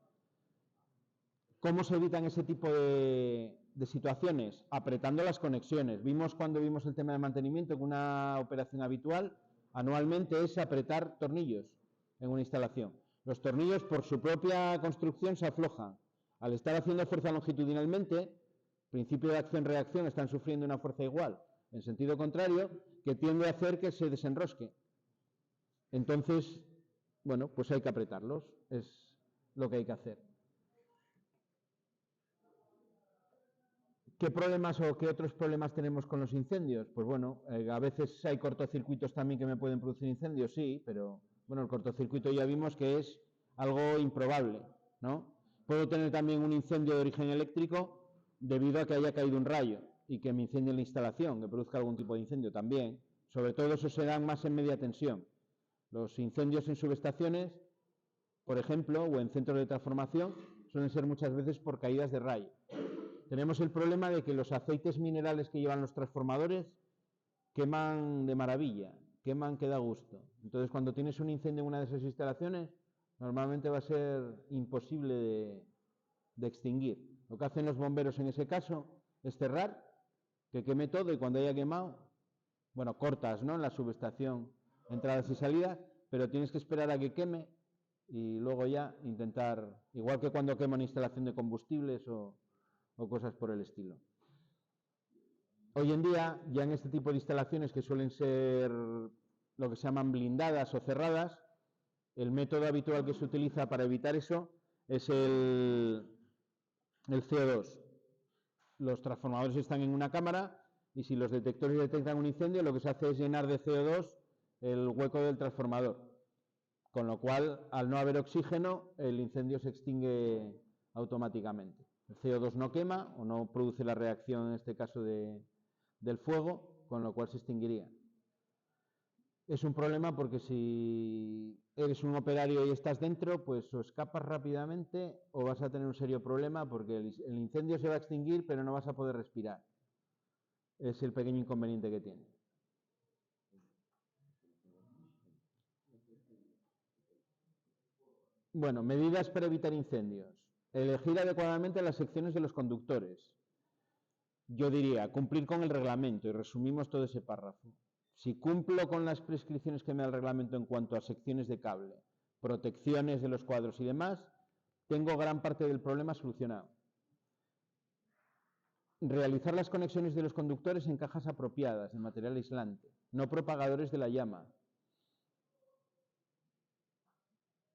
¿Cómo se evitan ese tipo de situaciones? Apretando las conexiones. Cuando vimos el tema de mantenimiento que una operación habitual anualmente es apretar tornillos en una instalación. Los tornillos por su propia construcción se aflojan. Al estar haciendo fuerza longitudinalmente, principio de acción-reacción están sufriendo una fuerza igual en sentido contrario, que tiende a hacer que se desenrosque. Entonces, bueno, pues hay que apretarlos, es lo que hay que hacer. ¿Qué problemas o qué otros problemas tenemos con los incendios? Pues bueno, a veces hay cortocircuitos también que me pueden producir incendios, sí, pero bueno, el cortocircuito ya vimos que es algo improbable, ¿no? Puedo tener también un incendio de origen eléctrico debido a que haya caído un rayo y que me incendie la instalación, que produzca algún tipo de incendio también. Sobre todo eso se da más en media tensión. Los incendios en subestaciones, por ejemplo, o en centros de transformación, suelen ser muchas veces por caídas de rayo. Tenemos el problema de que los aceites minerales que llevan los transformadores queman de maravilla, queman que da gusto. Entonces, cuando tienes un incendio en una de esas instalaciones, normalmente va a ser imposible de extinguir. Lo que hacen los bomberos en ese caso es cerrar, que queme todo y cuando haya quemado, bueno, cortas, ¿no?, en la subestación entradas y salidas, pero tienes que esperar a que queme y luego ya intentar, igual que cuando quema una instalación de combustibles o cosas por el estilo. Hoy en día, ya en este tipo de instalaciones que suelen ser lo que se llaman blindadas o cerradas, el método habitual que se utiliza para evitar eso es el CO2. Los transformadores están en una cámara y si los detectores detectan un incendio, lo que se hace es llenar de CO2 el hueco del transformador. Con lo cual, al no haber oxígeno, el incendio se extingue automáticamente. El CO2 no quema o no produce la reacción, en este caso, del fuego, con lo cual se extinguiría. Es un problema porque si eres un operario y estás dentro, pues o escapas rápidamente o vas a tener un serio problema porque el incendio se va a extinguir, pero no vas a poder respirar. Es el pequeño inconveniente que tiene. Bueno, medidas para evitar incendios. Elegir adecuadamente las secciones de los conductores. Yo diría, cumplir con el reglamento, y resumimos todo ese párrafo. Si cumplo con las prescripciones que me da el reglamento en cuanto a secciones de cable, protecciones de los cuadros y demás, tengo gran parte del problema solucionado. Realizar las conexiones de los conductores en cajas apropiadas, de material aislante, no propagadores de la llama.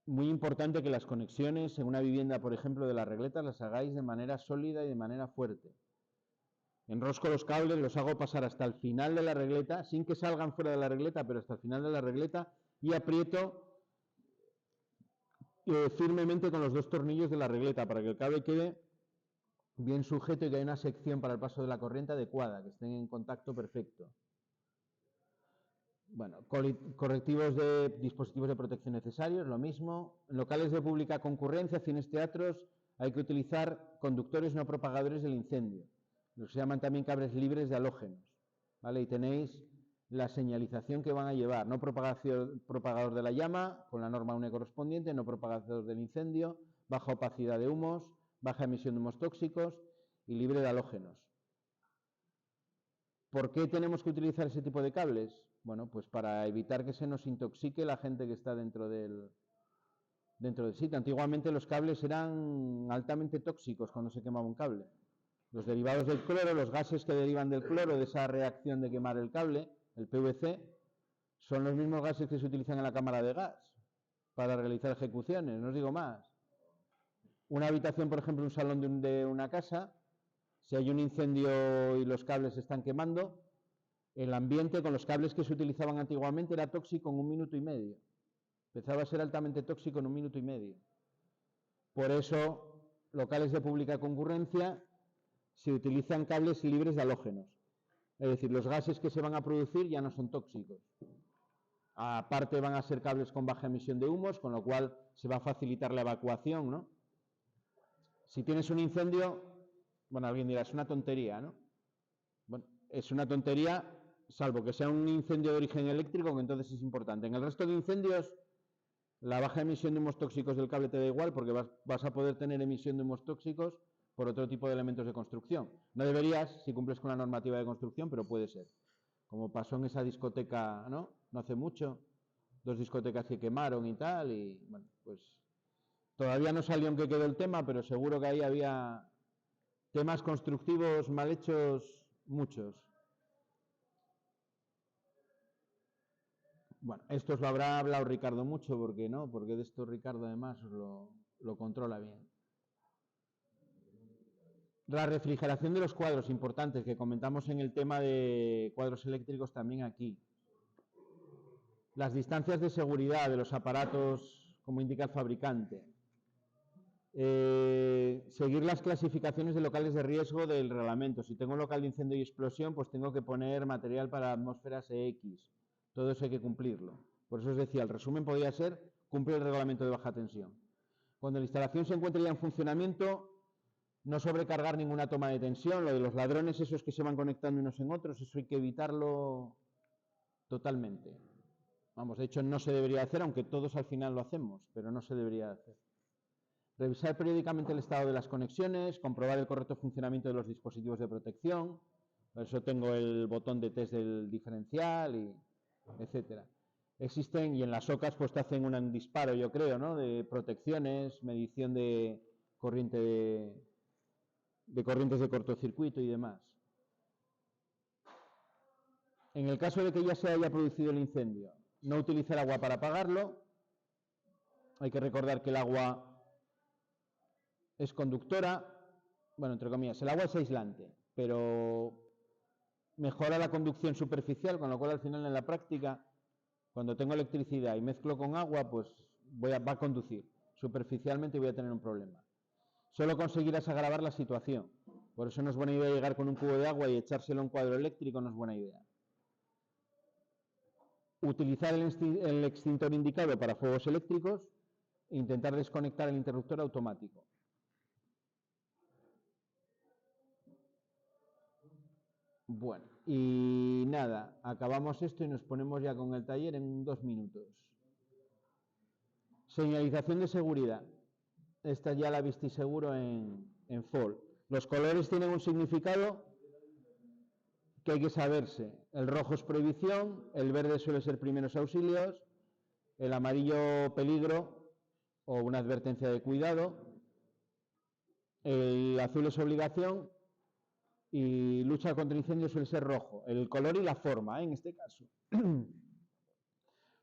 Muy importante que las conexiones en una vivienda, por ejemplo, de las regletas, las hagáis de manera sólida y de manera fuerte. Enrosco los cables, los hago pasar hasta el final de la regleta, sin que salgan fuera de la regleta, pero hasta el final de la regleta, y aprieto firmemente con los dos tornillos de la regleta para que el cable quede bien sujeto y que haya una sección para el paso de la corriente adecuada, que estén en contacto perfecto. Bueno, correctivos de dispositivos de protección necesarios, lo mismo. En locales de pública concurrencia, cines, teatros, hay que utilizar conductores no propagadores del incendio. Los que se llaman también cables libres de halógenos, ¿vale? Y tenéis la señalización que van a llevar, no propagador de la llama, con la norma UNE correspondiente, no propagador del incendio, baja opacidad de humos, baja emisión de humos tóxicos y libre de halógenos. ¿Por qué tenemos que utilizar ese tipo de cables? Bueno, pues para evitar que se nos intoxique la gente que está dentro del sitio. Antiguamente los cables eran altamente tóxicos cuando se quemaba un cable. Los derivados del cloro, los gases que derivan del cloro, de esa reacción de quemar el cable, el PVC, son los mismos gases que se utilizan en la cámara de gas para realizar ejecuciones, no os digo más. Una habitación, por ejemplo, un salón de una casa, si hay un incendio y los cables se están quemando, el ambiente con los cables que se utilizaban antiguamente era tóxico en 1 minuto y medio. Empezaba a ser altamente tóxico en 1 minuto y medio. Por eso, locales de pública concurrencia se utilizan cables libres de halógenos. Es decir, los gases que se van a producir ya no son tóxicos. Aparte van a ser cables con baja emisión de humos, con lo cual se va a facilitar la evacuación, ¿no? Si tienes un incendio, bueno, alguien dirá, es una tontería, ¿no? Bueno, es una tontería, salvo que sea un incendio de origen eléctrico, que entonces es importante. En el resto de incendios, la baja emisión de humos tóxicos del cable te da igual, porque vas a poder tener emisión de humos tóxicos por otro tipo de elementos de construcción. No deberías, si cumples con la normativa de construcción, pero puede ser. Como pasó en esa discoteca, ¿no? No hace mucho, 2 discotecas que quemaron y tal, y bueno, pues Todavía no salió en qué quedó el tema, pero seguro que ahí había temas constructivos mal hechos, muchos. Bueno, esto os lo habrá hablado Ricardo mucho, porque de esto Ricardo además lo controla bien. La refrigeración de los cuadros, importantes, que comentamos en el tema de cuadros eléctricos también aquí. Las distancias de seguridad de los aparatos, como indica el fabricante. Seguir las clasificaciones de locales de riesgo del reglamento. Si tengo un local de incendio y explosión, pues tengo que poner material para atmósferas EX. Todo eso hay que cumplirlo. Por eso os decía, el resumen podría ser cumplir el reglamento de baja tensión. Cuando la instalación se encuentre ya en funcionamiento, no sobrecargar ninguna toma de tensión. Lo de los ladrones, esos que se van conectando unos en otros, eso hay que evitarlo totalmente. Vamos, de hecho no se debería hacer, aunque todos al final lo hacemos, pero no se debería hacer. Revisar periódicamente el estado de las conexiones, comprobar el correcto funcionamiento de los dispositivos de protección. Por eso tengo el botón de test del diferencial, y etcétera. Existen, y en las OCAs pues te hacen un disparo, yo creo, ¿no? De protecciones, medición de corriente de corrientes de cortocircuito y demás. En el caso de que ya se haya producido el incendio, no utilizar agua para apagarlo. Hay que recordar que el agua es conductora, bueno, entre comillas, el agua es aislante, pero mejora la conducción superficial, con lo cual al final en la práctica, cuando tengo electricidad y mezclo con agua, pues va a conducir superficialmente y voy a tener un problema. Solo conseguirás agravar la situación. Por eso no es buena idea llegar con un cubo de agua y echárselo a un cuadro eléctrico, no es buena idea. Utilizar el extintor indicado para fuegos eléctricos e intentar desconectar el interruptor automático. Bueno, y nada, acabamos esto y nos ponemos ya con el taller en 2 minutos. Señalización de seguridad. Esta ya la visteis seguro en FOL. Los colores tienen un significado que hay que saberse. El rojo es prohibición, el verde suele ser primeros auxilios, el amarillo peligro o una advertencia de cuidado, el azul es obligación y lucha contra incendios suele ser rojo. El color y la forma, en este caso.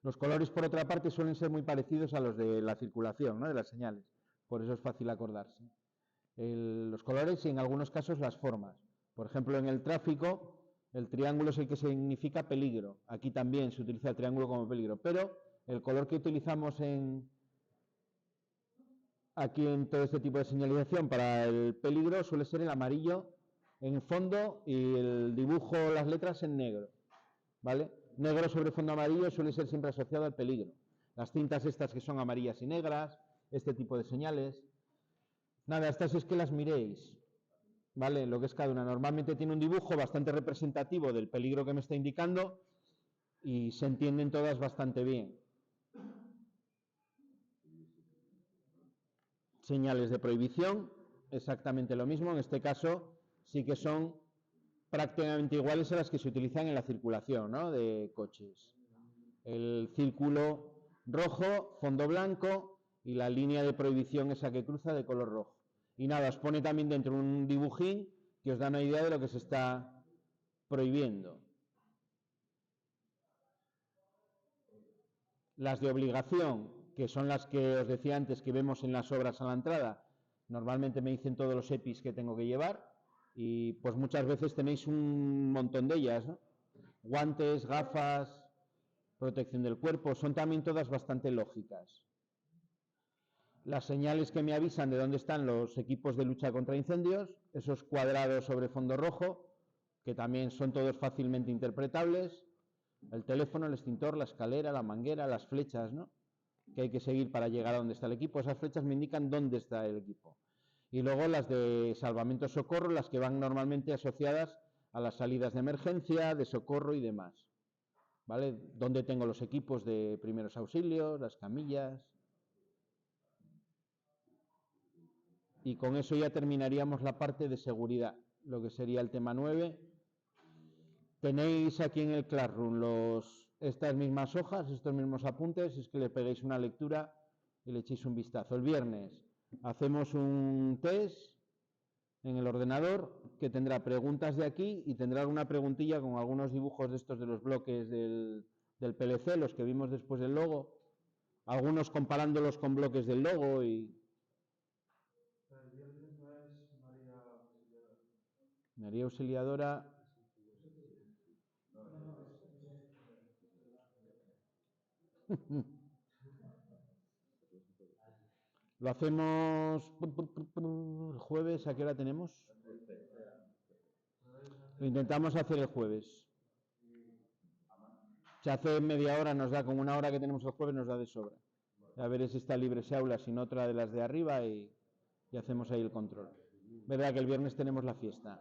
Los colores, por otra parte, suelen ser muy parecidos a los de la circulación, ¿no? De las señales. Por eso es fácil acordarse. Los colores y en algunos casos las formas. Por ejemplo, en el tráfico, el triángulo es el que significa peligro. Aquí también se utiliza el triángulo como peligro. Pero el color que utilizamos aquí en todo este tipo de señalización para el peligro suele ser el amarillo en fondo y el dibujo, las letras en negro. ¿Vale? Negro sobre fondo amarillo suele ser siempre asociado al peligro. Las cintas estas que son amarillas y negras, este tipo de señales. Nada, estas es que las miréis, ¿vale? Lo que es cada una. Normalmente tiene un dibujo bastante representativo del peligro que me está indicando y se entienden todas bastante bien. Señales de prohibición, exactamente lo mismo. En este caso sí que son prácticamente iguales a las que se utilizan en la circulación, ¿no? De coches. El círculo rojo, fondo blanco y la línea de prohibición esa que cruza de color rojo. Y nada, os pone también dentro un dibujín que os da una idea de lo que se está prohibiendo. Las de obligación, que son las que os decía antes que vemos en las obras a la entrada, normalmente me dicen todos los EPIs que tengo que llevar y pues muchas veces tenéis un montón de ellas, ¿no? Guantes, gafas, protección del cuerpo, son también todas bastante lógicas. Las señales que me avisan de dónde están los equipos de lucha contra incendios, esos cuadrados sobre fondo rojo, que también son todos fácilmente interpretables, el teléfono, el extintor, la escalera, la manguera, las flechas, ¿no? Que hay que seguir para llegar a donde está el equipo. Esas flechas me indican dónde está el equipo. Y luego las de salvamento socorro, las que van normalmente asociadas a las salidas de emergencia, de socorro y demás. ¿Vale? Dónde tengo los equipos de primeros auxilios, las camillas. Y con eso ya terminaríamos la parte de seguridad, lo que sería el tema 9. Tenéis aquí en el Classroom estas mismas hojas, estos mismos apuntes, es que le peguéis una lectura y le echéis un vistazo. El viernes hacemos un test en el ordenador que tendrá preguntas de aquí y tendrá alguna preguntilla con algunos dibujos de estos de los bloques del PLC, los que vimos después del logo, algunos comparándolos con bloques del logo y... El viernes no es María Auxiliadora. María Auxiliadora... Lo hacemos el jueves, ¿a qué hora tenemos? Lo intentamos hacer el jueves. Se hace media hora, nos da con una hora que tenemos el jueves, nos da de sobra. A ver si está libre ese aula, sin otra de las de arriba y hacemos ahí el control. Verdad que el viernes tenemos la fiesta.